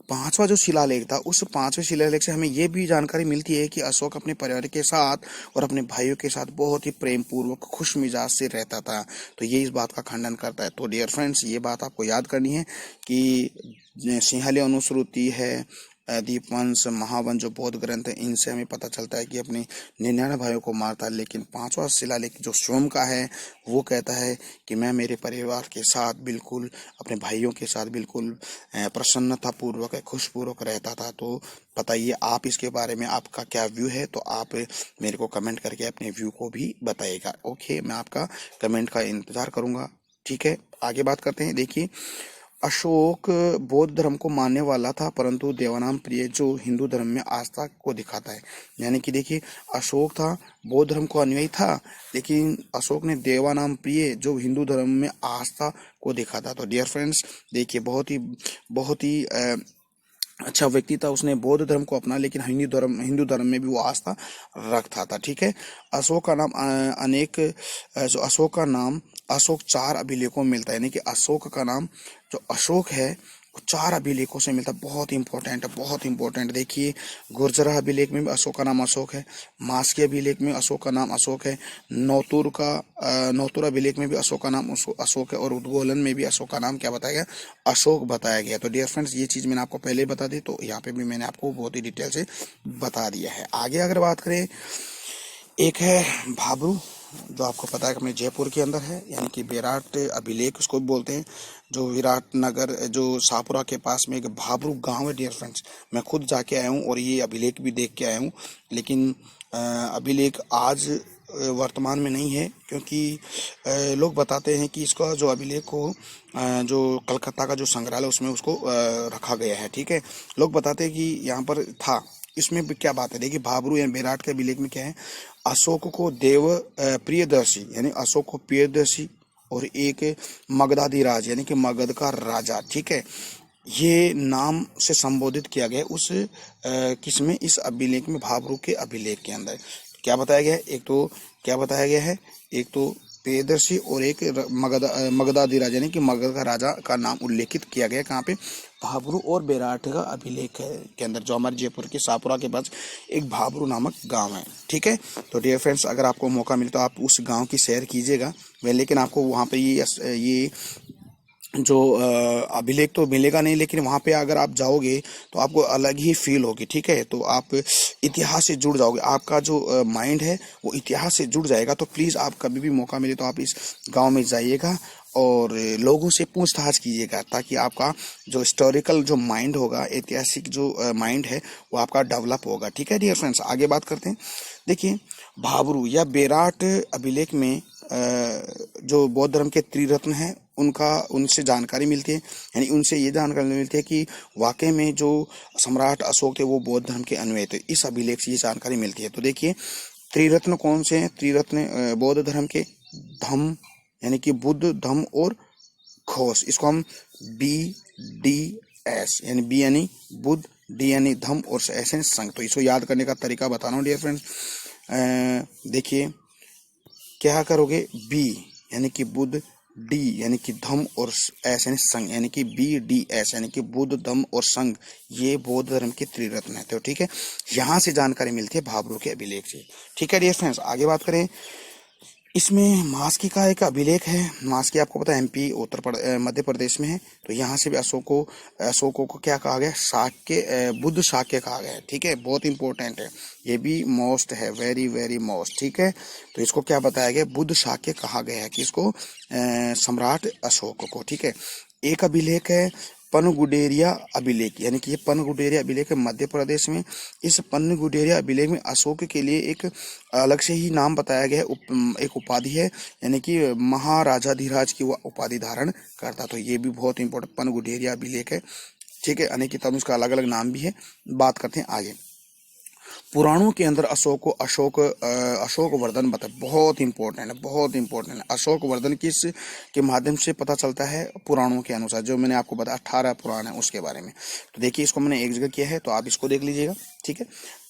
5वां जो शिलालेख था, उस 5वें शिलालेख से हमें यह भी जानकारी मिलती है कि अशोक अपने परिवार के साथ और अपने भाइयों के साथ बहुत ही प्रेम पूर्वक खुश मिजाज से रहता था। तो ये इस बात का खंडन करता है। तो डियर फ्रेंड्स ये बात आपको याद करनी है कि सिंहली अनुश्रुति है, दीपवंश, महावंश जो बौद्ध ग्रंथ है, इनसे हमें पता चलता है कि अपने 99 भाइयों को मारता है। लेकिन 5वां शिलालेख जो स्वयं का है, वो कहता है कि मैं मेरे परिवार के साथ बिल्कुल, अपने भाइयों के साथ बिल्कुल प्रसन्नता पूर्वक, खुशपूर्वक रहता था। तो बताइए आप इसके बारे में आपका क्या व्यू है, तो आप मेरे को कमेंट करके अपने व्यू को भी बताइएगा। ओके मैं आपका कमेंट का इंतजार करूंगा, ठीक है। आगे बात करते हैं। देखिए अशोक बौद्ध धर्म को मानने वाला था, परंतु देवानाम प्रिय जो हिंदू धर्म में आस्था को दिखाता है। यानी कि देखिए अशोक था, बौद्ध धर्म को अनुयायी था, लेकिन अशोक ने देवानाम प्रिय जो हिंदू धर्म में आस्था को दिखाता। तो डियर फ्रेंड्स देखिए बहुत ही अच्छा व्यक्ति था। उसने बौद्ध धर्म को अपना, लेकिन हिंदू धर्म में भी वो आस्था रखता था, ठीक है। अशोक का नाम जो अशोक का नाम अशोक 4 अभिलेखों में मिलता है। यानी कि अशोक का नाम जो अशोक है वो 4 अभिलेखों से मिलता है। बहुत इंपॉर्टेंट है, बहुत इंपॉर्टेंट। देखिए गुर्जरा अभिलेख में भी अशोक का नाम अशोक है, मास्की अभिलेख में अशोक का नाम अशोक है, नौतुर अभिलेख में भी अशोक का नाम अशोक है, और उद्गोलन में भी अशोक का नाम क्या बताया गया, अशोक बताया गया। तो डियर फ्रेंड्स ये चीज मैंने आपको पहले बता दी, तो यहाँ पे भी मैंने आपको बहुत ही डिटेल से बता दिया है। आगे अगर बात करें, एक है भाबरू, जो आपको पता है कि अपने जयपुर के अंदर है, यानी कि विराट अभिलेख उसको भी बोलते हैं, जो विराट नगर जो शाहपुरा के पास में एक भाबरू गांव है। डियर फ्रेंड्स मैं खुद जाके आया हूँ और ये अभिलेख भी देख के आया हूँ, लेकिन अभिलेख आज वर्तमान में नहीं है, क्योंकि लोग बताते हैं कि इसका जो अभिलेख को जो कलकत्ता का जो संग्रहालय उसमें उसको रखा गया है। ठीक है, लोग बताते हैं कि यहाँ पर था। इसमें भी क्या बात है, देखिए भाबरू या बेराट के अभिलेख में क्या है, अशोक को देव प्रियदर्शी यानी अशोक को प्रियदर्शी और एक मगधाधिराज यानी कि मगध का राजा, ठीक है, ये नाम से संबोधित किया गया उस किसमें, इस अभिलेख में, भाबरू के अभिलेख के अंदर क्या बताया गया है, एक तो क्या बताया गया है, एक तो प्रियदर्शी और एक मगधाधिराज यानी कि मगध का राजा का नाम उल्लेखित किया गया कहाँ पे, भाबरू और बेराट का अभिलेख है के अंदर, जो हमारे जयपुर के शाहपुरा के पास एक भाबरू नामक गांव है। ठीक है, तो डियर फ्रेंड्स, अगर आपको मौका मिले तो आप उस गांव की सैर कीजिएगा, लेकिन आपको वहाँ पे ये जो अभिलेख तो मिलेगा नहीं, लेकिन वहाँ पे अगर आप जाओगे तो आपको अलग ही फील होगी। ठीक है, तो आप इतिहास से जुड़ जाओगे, आपका जो माइंड है वो इतिहास से जुड़ जाएगा। तो प्लीज़ आप कभी भी मौका मिले तो आप इस गांव में जाइएगा और लोगों से पूछताछ कीजिएगा, ताकि आपका जो हिस्टोरिकल जो माइंड होगा, ऐतिहासिक जो माइंड है वो आपका डेवलप होगा। ठीक है डियर फ्रेंड्स, आगे बात करते हैं। देखिए भाबरू या बेराट अभिलेख में जो बौद्ध धर्म के त्रिरत्न हैं उनसे जानकारी मिलती है, यानी उनसे ये जानकारी मिलती है कि वाकई में जो सम्राट अशोक थे वो बौद्ध धर्म के अनुयायी थे। इस अभिलेख से ये जानकारी मिलती है। तो देखिए त्रिरत्न कौन से हैं, त्रिरत्न बौद्ध धर्म के धम्म यानी कि बुद्ध, धम्म और घोष, इसको हम BDS यानी बी यानी बुद्ध, डी यानी धम्म और एस यानी संघ। तो इसको याद करने का तरीका बता रहा हूँ डियर फ्रेंड्स। देखिए क्या करोगे, बी यानी कि बुद्ध, डी यानी कि धम्म और एस यानी संघ, यानी कि BDS यानी कि बुद्ध, धम्म और संघ, ये बौद्ध धर्म के त्रिरत्न है। तो ठीक है, यहाँ से जानकारी मिलती है भाबरू के अभिलेख से। ठीक है डियर फ्रेंड्स, आगे बात करें। इसमें मास्की का एक अभिलेख है। मास्की आपको पता है MP मध्य प्रदेश में है। तो यहाँ से भी अशोकों को क्या कहा गया, शाक्य, बुद्ध शाक्य कहा गया है। ठीक है, बहुत इंपॉर्टेंट है, ये भी मोस्ट है, वेरी वेरी मोस्ट। ठीक है, तो इसको क्या बताया गया, बुद्ध शाक्य कहा गया है कि इसको सम्राट अशोक को। ठीक है, एक अभिलेख है पनगुडेरिया अभिलेख, यानी कि ये पनगुडेरिया अभिलेख है मध्य प्रदेश में। इस पनगुडेरिया अभिलेख में अशोक के लिए एक अलग से ही नाम बताया गया है, एक उपाधि है, यानी कि महाराजाधिराज की वह उपाधि धारण करता। तो ये भी बहुत इंपॉर्टेंट पनगुडेरिया अभिलेख है। ठीक है, अनेक किताब उसका अलग अलग नाम भी है। बात करते हैं आगे। पुराणों के अंदर अशोक वर्धन बताए, बहुत इंपॉर्टेंट है, बहुत इंपॉर्टेंट है। अशोक वर्धन किस के माध्यम से पता चलता है, पुराणों के अनुसार, जो मैंने आपको बताया 18 पुराण है उसके बारे में। तो देखिए इसको मैंने एक जगह किया है, तो आप इसको देख लीजिएगा। ठीक है,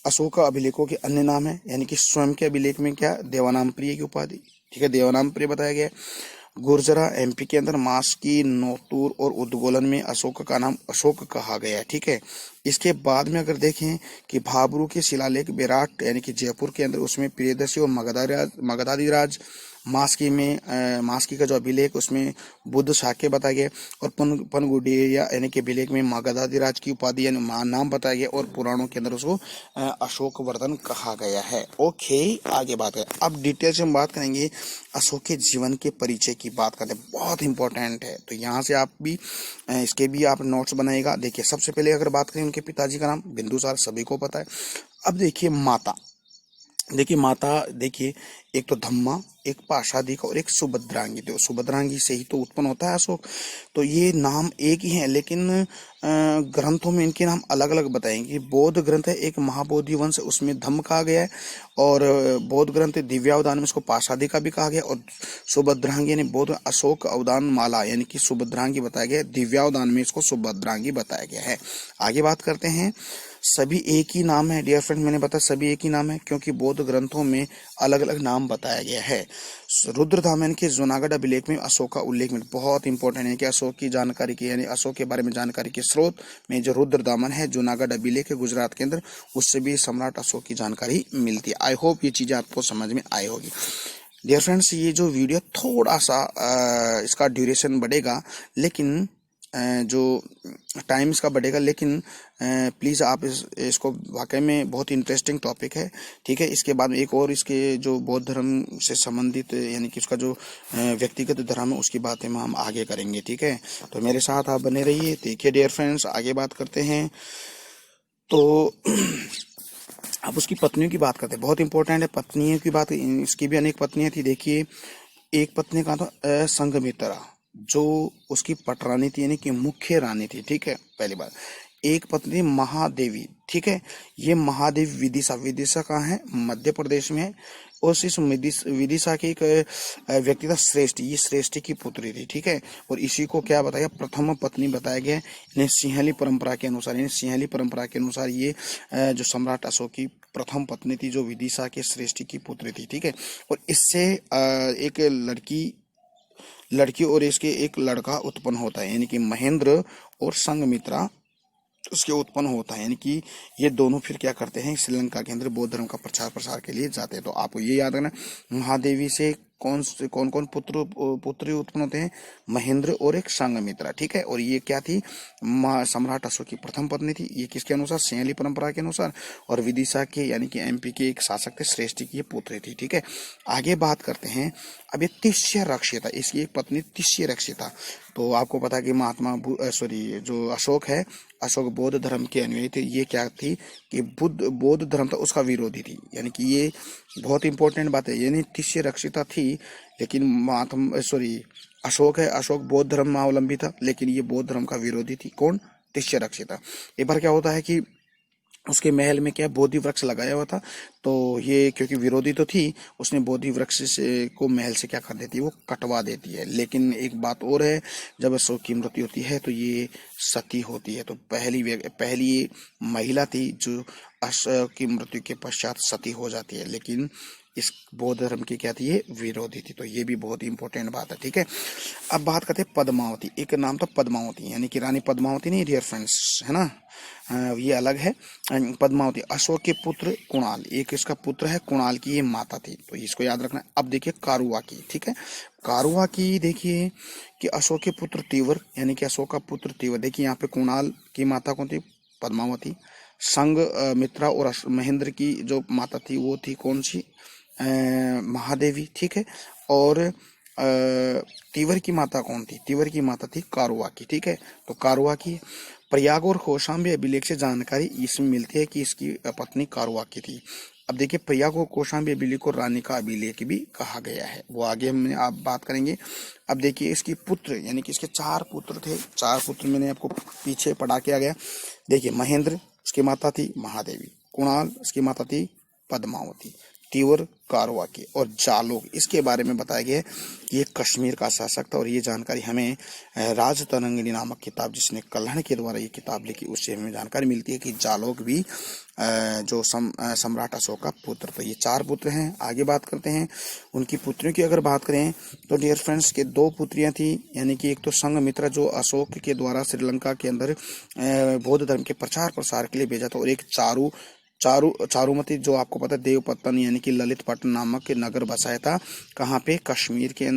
अशोक अभिलेखों के अन्य नाम है, यानी कि स्वयं के अभिलेख में क्या, देवानाम प्रिय की उपाधि। ठीक है, देवानाम प्रिय बताया गया है। गुर्जरा MP के अंदर मास्की, नोतूर और उद्गोलन में अशोक का नाम अशोक कहा गया है। ठीक है, इसके बाद में अगर देखें कि भाबरू के शिलालेख बेराट यानी कि जयपुर के अंदर, उसमें प्रियदर्शी और मगधाधिराज, मास्की का जो अभिलेख उसमें बुद्ध शाक्य बताया गया, और पनगुडिया यानी कि अभिलेख में मगधाधिराज की उपाधि यानी नाम बताया गया, और पुराणों के अंदर उसको अशोक वर्धन कहा गया है। ओके, आगे बात है। अब डिटेल से हम बात करेंगे अशोक के जीवन के परिचय की बात करते हैं, बहुत इंपॉर्टेंट है। तो यहाँ से आप भी इसके भी आप नोट्स बनाइएगा। देखिए सबसे पहले अगर बात करें उनके पिताजी का नाम बिंदुसार, सभी को पता है। अब देखिए माता, देखिए एक तो धम्मा, एक पाशादिक और एक सुभद्रांगी। तो सुभद्रांगी से ही तो उत्पन्न होता है अशोक। तो ये नाम एक ही है, लेकिन ग्रंथों में इनके नाम अलग अलग बताएंगे। बौद्ध ग्रंथ है एक महाबोधि वंश, उसमें धम्म कहा गया है, और बौद्ध ग्रंथ दिव्यावदान में इसको पाशादिका भी कहा गया, और सुभद्रांगी यानी बौद्ध अशोक अवदान माला यानी कि सुभद्रांगी बताया गया, दिव्यावदान में इसको सुभद्रांगी बताया गया है। आगे बात करते हैं। सभी एक ही नाम है डियर फ्रेंड, मैंने बताया सभी एक ही नाम है, क्योंकि बौद्ध ग्रंथों में अलग अलग नाम बताया गया है। रुद्रदामन के जूनागढ़ अभिलेख में अशोक का उल्लेख में, बहुत इंपॉर्टेंट है कि अशोक की जानकारी की यानी अशोक के बारे में जानकारी के स्रोत में जो रुद्रदामन है, जूनागढ़ अभिलेख है गुजरात के अंदर, उससे भी सम्राट अशोक की जानकारी मिलती है। आई होप ये चीजें आपको समझ में आई होगी। डियर फ्रेंड्स, ये जो वीडियो थोड़ा सा इसका ड्यूरेशन बढ़ेगा, लेकिन जो टाइम इसका बढ़ेगा, लेकिन प्लीज़ आप इसको, वाकई में बहुत इंटरेस्टिंग टॉपिक है। ठीक है, इसके बाद में एक और इसके जो बौद्ध धर्म से संबंधित यानी कि उसका जो व्यक्तिगत धर्म है उसकी बातें हम आगे करेंगे। ठीक है, तो मेरे साथ आप बने रहिए। देखिए डियर फ्रेंड्स, आगे बात करते हैं। तो अब उसकी पत्नियों की बात करते हैं, बहुत इंपॉर्टेंट है पत्नियों की बात। इसकी भी अनेक पत्नियां थी। देखिए, एक पत्नी का था संघमित्रा, जो उसकी पटरानी थी, यानी कि मुख्य रानी थी। ठीक है, पहली बात। एक पत्नी महादेवी। ठीक है, ये महादेवी विदिशा, विदिशा कहाँ है? मध्य प्रदेश में है। और इस विदिशा की एक व्यक्ति था श्रेष्ठ, ये श्रेष्ठ की पुत्री थी। ठीक है, और इसी को क्या बताया, प्रथम पत्नी बताया गया है। यानी सिंहली परंपरा के अनुसार, यानी सिंहली परंपरा के अनुसार ये जो सम्राट अशोक की प्रथम पत्नी थी, जो विदिशा के श्रेष्ठ की पुत्री थी। ठीक है, और इससे एक लड़की और इसके एक लड़का उत्पन्न होता है, यानी कि महेंद्र और संघमित्रा उसके उत्पन्न होता है। यानी कि ये दोनों फिर क्या करते हैं, श्रीलंका के अंदर बौद्ध धर्म का प्रचार प्रसार के लिए जाते हैं। तो आपको ये याद रखना, महादेवी से कौन कौन पुत्री उत्पन्न होते हैं? महेंद्र और एक संघमित्रा। ठीक है, और ये क्या थी? सम्राट अशोक की प्रथम पत्नी थी। ये किसके अनुसार? सिंहली परंपरा के अनुसार। और विदिशा के यानी कि एमपी के एक शासक थे श्रेष्ठ की ये पुत्री थी। ठीक है, आगे बात करते हैं। अब ये तिष्य रक्षिता, इसकी एक पत्नी तिष्य रक्षिता। तो आपको पता है कि जो अशोक है, अशोक बौद्ध धर्म के अनुयायी थे। ये क्या थी कि बौद्ध धर्म था उसका विरोधी थी। यानी कि ये बहुत इंपॉर्टेंट बात है। यानी तिष्य रक्षिता थी, लेकिन अशोक है, अशोक बौद्ध धर्मावलंबी था, लेकिन ये बौद्ध धर्म का विरोधी थी। कौन? तिष्य रक्षिता। एक बार क्या होता है कि उसके महल में क्या बोधि वृक्ष लगाया हुआ था, तो ये क्योंकि विरोधी तो थी, उसने बोधि वृक्ष से को महल से क्या कर देती है, वो कटवा देती है। लेकिन एक बात और है, जब अशोक की मृत्यु होती है तो ये सती होती है। तो पहली महिला थी जो अशोक की मृत्यु के पश्चात सती हो जाती है। लेकिन इस बौद्ध धर्म की क्या थी, ये विरोधी थी। तो ये भी बहुत ही इंपॉर्टेंट बात है। ठीक है, अब बात करते हैं पद्मावती। एक नाम था पद्मावती, यानी कि रानी पद्मावती नहीं, डियर फ्रेंड्स, है ना। ये अलग है। पद्मावती अशोक के पुत्र कुणाल, एक इसका पुत्र है कुणाल की ये माता थी, तो इसको याद रखना है। अब देखिए कारुआ की। ठीक है, कारुआ की देखिए कि अशोक के पुत्र तीवर, यानी कि अशोक का पुत्र तीवर। देखिए यहाँ पे कुणाल की माता कौन थी? पद्मावती। संग मित्रा और महेंद्र की जो माता थी वो थी कौन सी? महादेवी। ठीक है, और तीवर की माता कौन थी? तीवर की माता थी कारुआ की। ठीक है, तो कारुआ की प्रयाग और कौशाम्बी अभिलेख से जानकारी इसमें मिलती है कि इसकी पत्नी कारुआ की थी। अब देखिए, प्रयाग और कौशाम्बी अभिलेख को रानी का अभिलेख भी कहा गया है, वो आगे हमने आप बात करेंगे। अब देखिए, इसकी पुत्र, यानी कि इसके 4 पुत्र थे। 4 पुत्र मैंने आपको पीछे पढ़ा के आ गया। देखिए, महेंद्र, उसकी माता थी महादेवी। कुणाल, उसकी माता थी पद्मावती। तीवर कारवा की। और जालोग, इसके बारे में बताया गया है कि ये कश्मीर का शासक था। और ये जानकारी हमें राज तरंगिणी नामक किताब, जिसने कल्हण के द्वारा ये किताब लिखी, उससे हमें जानकारी मिलती है कि जालोग भी जो सम्राट अशोक का पुत्र। तो ये 4 पुत्र हैं। आगे बात करते हैं उनकी पुत्रियों की। अगर बात करें तो डियर फ्रेंड्स के 2 पुत्रियां थी, यानी कि एक तो संघमित्रा जो अशोक के द्वारा श्रीलंका के अंदर बौद्ध धर्म के प्रचार प्रसार के लिए भेजा था, और एक चारुमती जो आपको पता है देवपत्तन यानी कि ललित पट्टन नामक नगर बसाया था। कहाँ पे? कश्मीर के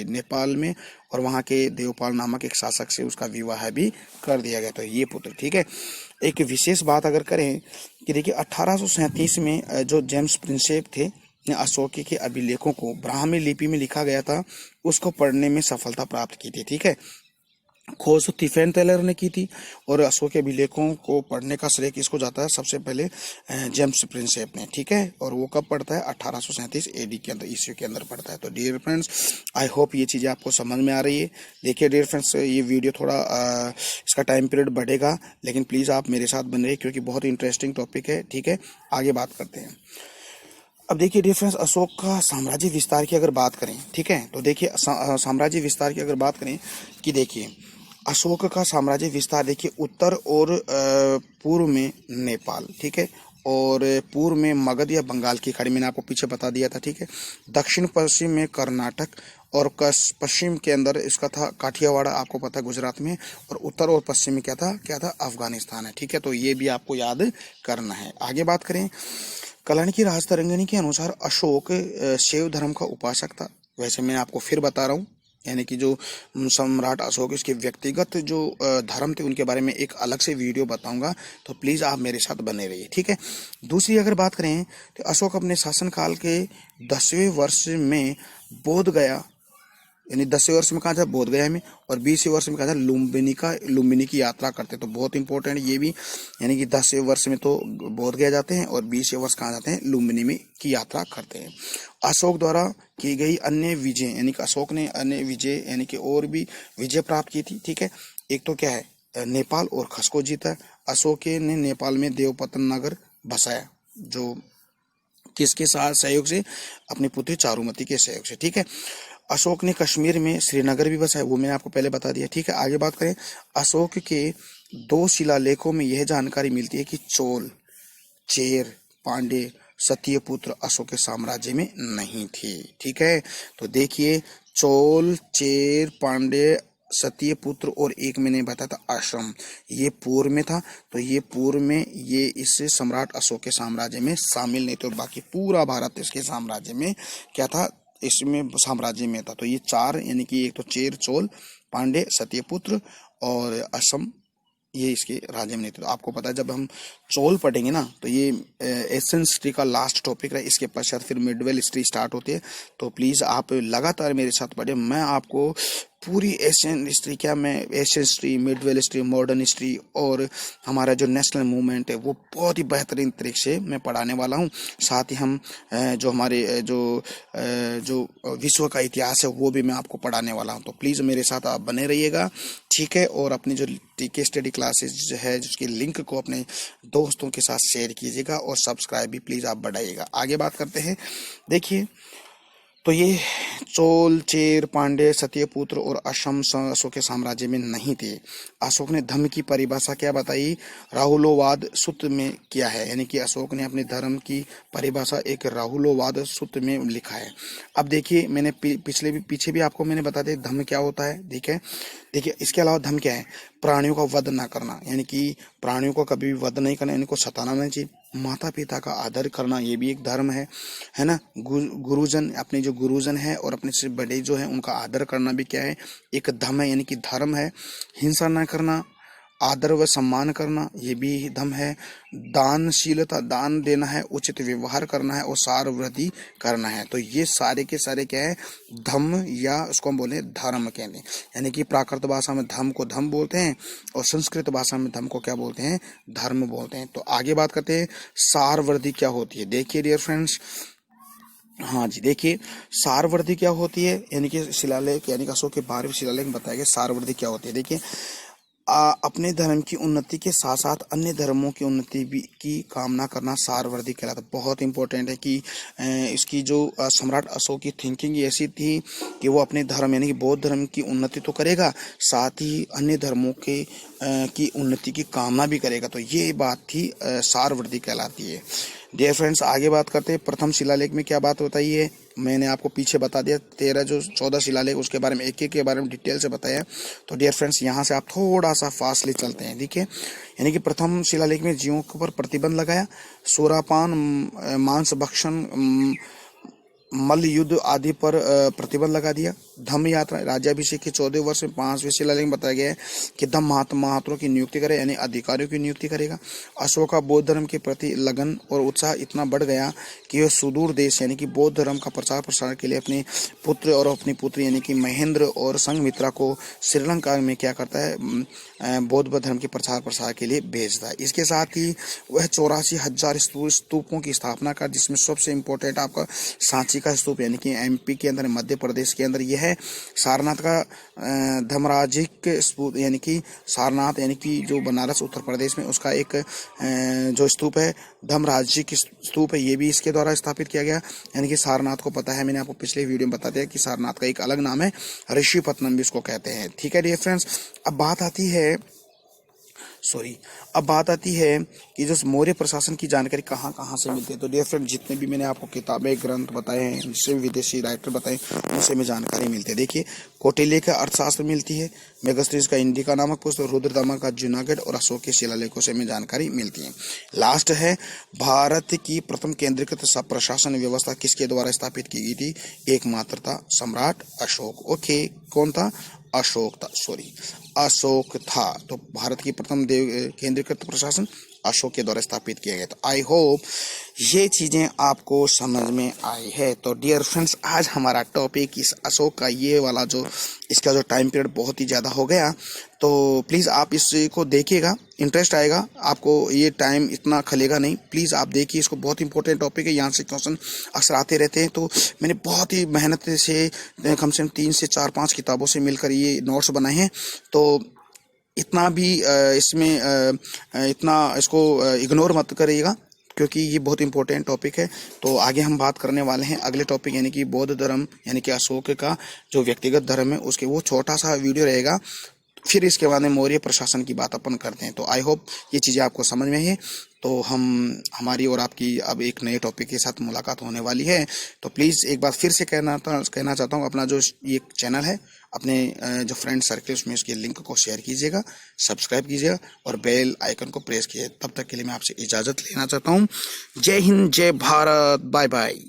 नेपाल में। और वहाँ के देवपाल नामक एक शासक से उसका विवाह भी कर दिया गया। तो ये पुत्र। ठीक है, एक विशेष बात अगर करें कि देखिए 1837 में जो जेम्स प्रिंसेप थे, अशोक के अभिलेखों को ब्राह्मी लिपि में लिखा गया था, उसको पढ़ने में सफलता प्राप्त की थी। ठीक है, खोज स्टीफेन टेलर ने की थी। और अशोक के अभिलेखों को पढ़ने का श्रेय किसको जाता है? सबसे पहले जेम्स प्रिंसेप ने। ठीक है, और वो कब पढ़ता है? 1837 एडी के अंदर, ईस्वी के अंदर पढ़ता है। तो डियर फ्रेंड्स, आई होप ये चीज़ें आपको समझ में आ रही है। देखिए डियर फ्रेंड्स, ये वीडियो थोड़ा इसका टाइम पीरियड बढ़ेगा, लेकिन प्लीज़ आप मेरे साथ बन रहिए, क्योंकि बहुत इंटरेस्टिंग टॉपिक है। ठीक है, आगे बात करते हैं। अब देखिए डियर फ्रेंड्स, अशोक का साम्राज्य विस्तार की अगर बात करें, ठीक है, तो देखिए साम्राज्य विस्तार की अगर बात करें कि देखिए अशोक का साम्राज्य विस्तार, देखिए उत्तर और पूर्व में नेपाल, ठीक है, और पूर्व में मगध या बंगाल की खाड़ी, मैंने आपको पीछे बता दिया था। ठीक है, दक्षिण पश्चिम में कर्नाटक, और पश्चिम के अंदर इसका था काठियावाड़, आपको पता है गुजरात में, और उत्तर और पश्चिम में क्या था अफगानिस्तान है। ठीक है, तो ये भी आपको याद करना है। आगे बात करें, कल्याण की राज तरंगिणी के अनुसार अशोक शैव धर्म का उपासक था। वैसे मैं आपको फिर बता रहा हूँ, यानी कि जो सम्राट अशोक इसके व्यक्तिगत जो धर्म थे उनके बारे में एक अलग से वीडियो बताऊंगा, तो प्लीज़ आप मेरे साथ बने रहिए। ठीक है, दूसरी अगर बात करें तो अशोक अपने शासनकाल के 10वें वर्ष में बोध गया यानी 10वें वर्ष में कहा था बोध गया में, और 20वें वर्ष में कहा था लुम्बिनी की यात्रा करते। तो बहुत इंपॉर्टेंट ये भी, यानी कि 10वें वर्ष में तो बोध गया जाते हैं और 20वें वर्ष कहा जाते हैं लुम्बिनी में की यात्रा करते हैं। अशोक द्वारा की गई अन्य विजय, यानी कि अशोक ने अन्य विजय यानी कि और भी विजय प्राप्त की थी। ठीक है, एक तो क्या है, नेपाल और खस को जीता। अशोक ने नेपाल में देवपतन नगर बसाया, जो किसके साथ सहयोग से, अपनी पुत्री चारुमती के सहयोग से। ठीक है, अशोक ने कश्मीर में श्रीनगर भी बसाया, वो मैंने आपको पहले बता दिया। ठीक है, आगे बात करें, अशोक के 2 शिलालेखों में यह जानकारी मिलती है कि चोल, चेर, पांडे, सत्यपुत्र अशोक के साम्राज्य में नहीं थे। ठीक है, तो देखिए, चोल, चेर, पांडे, सत्यपुत्र और एक मैंने बताया था आश्रम, ये पूर्व में था। तो ये पूर्व में ये इस सम्राट अशोक के साम्राज्य में शामिल नहीं थे, और बाकी पूरा भारत इसके साम्राज्य में क्या था, इसमें साम्राज्य में था। तो ये 4, यानी कि एक तो चेर, चोल, पांडे, सत्यपुत्र और असम, ये इसके राज्य में नहीं थे। तो आपको पता है जब हम चोल पढ़ेंगे ना, तो ये एशियन हिस्ट्री का लास्ट टॉपिक है, इसके पश्चात फिर मिडवेल हिस्ट्री स्टार्ट होती है। तो प्लीज़ आप लगातार मेरे साथ पढ़े, मैं आपको पूरी एशियन हिस्ट्री, क्या मैं Asian history, Midvale history, modern history और हमारा जो नेशनल मूवमेंट है वो बहुत ही बेहतरीन तरीके से मैं पढ़ाने वाला हूँ। साथ ही हम जो हमारे जो विश्व का इतिहास है वो भी मैं आपको पढ़ाने वाला हूँ। तो प्लीज़ मेरे साथ आप बने रहिएगा। ठीक है, और अपनी जो टीके स्टडी क्लासेज है जिसकी लिंक को अपने दोस्तों के साथ शेयर कीजिएगा, और सब्सक्राइब भी प्लीज़ आप बढ़ाइएगा। आगे बात करते हैं, देखिए, तो ये चोल, चेर, पांडे, सत्यपुत्र और असम अशोक के साम्राज्य में नहीं थे। अशोक ने धर्म की परिभाषा क्या बताई, राहुलोवाद सूत्र में किया है, यानी कि अशोक ने अपने धर्म की परिभाषा एक राहुलोवाद सूत्र में लिखा है। अब देखिए, मैंने पीछे भी आपको मैंने बता दिया धर्म क्या होता है। ठीक है, देखिए, इसके अलावा धर्म क्या है, प्राणियों का वध ना करना, यानी कि प्राणियों को कभी भी वध नहीं करना, इनको सताना नहीं चाहिए। माता पिता का आदर करना, ये भी एक धर्म है ना। गुरुजन, अपने जो गुरुजन है और अपने से बड़े जो है उनका आदर करना भी क्या है, एक धर्म है, यानी कि धर्म है। हिंसा न करना, आदर व सम्मान करना, ये भी धर्म है। दानशीलता, दान देना है, उचित व्यवहार करना है और सार वृद्धि करना है। तो ये सारे के सारे क्या है, धम्म, या उसको हम बोले धर्म कहते हैं। यानी कि प्राकृत भाषा में धम्म को धम्म बोलते हैं और संस्कृत भाषा में धम्म को क्या बोलते हैं, धर्म बोलते हैं। तो आगे बात करते हैं, सार वृद्धि क्या होती है। देखिए डियर फ्रेंड्स, हाँ जी, देखिए, सारवृद्धि क्या होती है, यानी कि शिलालेख, यानी कि अशोक के 12वें शिलालेख में बताया गया सारवृद्धि क्या होती है। देखिए, अपने धर्म की उन्नति के साथ साथ अन्य धर्मों की उन्नति भी की कामना करना सारवृद्धि कहलाता है। बहुत इंपॉर्टेंट है कि इसकी जो सम्राट अशोक की थिंकिंग ऐसी थी कि वो अपने धर्म यानी कि बौद्ध धर्म की उन्नति तो करेगा, साथ ही अन्य धर्मों के की उन्नति की कामना भी करेगा। तो ये बात थी सारवृद्धि कहलाती है। डियर फ्रेंड्स, आगे बात करते हैं, प्रथम शिलालेख में क्या बात बताई है, मैंने आपको पीछे बता दिया। 14 शिलालेख उसके बारे में एक के बारे में डिटेल से बताया। तो डियर फ्रेंड्स, यहाँ से आप थोड़ा सा फासले चलते हैं। देखिए, यानी कि प्रथम शिलालेख में जीवों के ऊपर प्रतिबंध लगाया, सोरापान, मांस भक्षण, मल्ल युद्ध आदि पर प्रतिबंध लगा दिया। धम्म यात्रा, राज्याभिषेक के 14वें वर्ष में 5वें शिलालेख में बताया गया है कि धम्म महात्माओं की नियुक्ति करे, यानी अधिकारियों की नियुक्ति करेगा। अशोक का बौद्ध धर्म के प्रति लगन और उत्साह इतना बढ़ गया कि वह सुदूर देश यानी कि बौद्ध धर्म का प्रचार प्रसार के लिए अपने पुत्र और अपनी पुत्री यानी कि महेंद्र और संघमित्रा को श्रीलंका में क्या करता है, बौद्ध धर्म के प्रचार प्रसार के लिए भेजता है। इसके साथ ही वह 84,000 स्तूपों की स्थापना कर, जिसमें सबसे इम्पोर्टेंट आपका सांची का स्तूप, यानी कि एमपी के अंदर, मध्य प्रदेश के अंदर यह है। सारनाथ का धर्मराजिक स्तूप, यानी कि सारनाथ यानी कि जो बनारस उत्तर प्रदेश में उसका एक जो स्तूप है, धर्मराजिक स्तूप है, ये भी इसके द्वारा स्थापित किया गया। यानी कि सारनाथ को पता है, मैंने आपको पिछले वीडियो में बता दिया कि सारनाथ का एक अलग नाम है, ऋषिपत्तनम भी इसको कहते हैं। ठीक है डियर फ्रेंड्स, अब बात आती है कि जो मौर्य प्रशासन की जानकारी कहाँ कहाँ से मिलती है। तो डियर फ्रेंड, जितने भी मैंने आपको किताबें, ग्रंथ बताए हैं, जिससे विदेशी राइटर बताए, उनसे में जानकारी मिलती है। देखिए, कौटिल्य का अर्थशास्त्र मिलती है, मेगास्टीनियस का इंडिका नामक पुस्तक, रुद्रदामा का जूनागढ़ और अशोक के शिलालेखों से में जानकारी मिलती है। लास्ट है, भारत की प्रथम केंद्रीकृत प्रशासन व्यवस्था किसके द्वारा स्थापित की गई थी, एकमात्र था सम्राट अशोक। ओके, कौन था, अशोक था। तो भारत की प्रथम केंद्रीकृत प्रशासन अशोक के द्वारा स्थापित किया गया। तो आई होप ये चीज़ें आपको समझ में आई है। तो डियर फ्रेंड्स, आज हमारा टॉपिक इस अशोक का ये वाला जो इसका जो टाइम पीरियड बहुत ही ज़्यादा हो गया। तो प्लीज़ आप इसको देखिएगा, इंटरेस्ट आएगा आपको, ये टाइम इतना खलेगा नहीं। प्लीज़ आप देखिए इसको, बहुत इंपॉर्टेंट टॉपिक है, यहाँ से क्वेश्चन अक्सर आते रहते हैं। तो मैंने बहुत ही मेहनत से कम से कम 3 से 4-5 किताबों से मिलकर ये नोट्स बनाए हैं। तो इतना भी इसमें इतना इसको इग्नोर मत करिएगा, क्योंकि ये बहुत इंपॉर्टेंट टॉपिक है। तो आगे हम बात करने वाले हैं अगले टॉपिक, यानी कि बौद्ध धर्म, यानी कि अशोक का जो व्यक्तिगत धर्म है उसके, वो छोटा सा वीडियो रहेगा। फिर इसके बाद में मौर्य प्रशासन की बात अपन करते हैं। तो आई होप ये चीज़ें आपको समझ में है। तो हमारी और आपकी अब एक नए टॉपिक के साथ मुलाकात होने वाली है। तो प्लीज़ एक बार फिर से कहना चाहता हूँ, अपना जो ये चैनल है, अपने जो फ्रेंड सर्कल उसमें इसके लिंक को शेयर कीजिएगा, सब्सक्राइब कीजिएगा और बेल आइकन को प्रेस कीजिए। तब तक के लिए मैं आपसे इजाज़त लेना चाहता हूँ। जय हिंद, जय भारत, बाय बाय।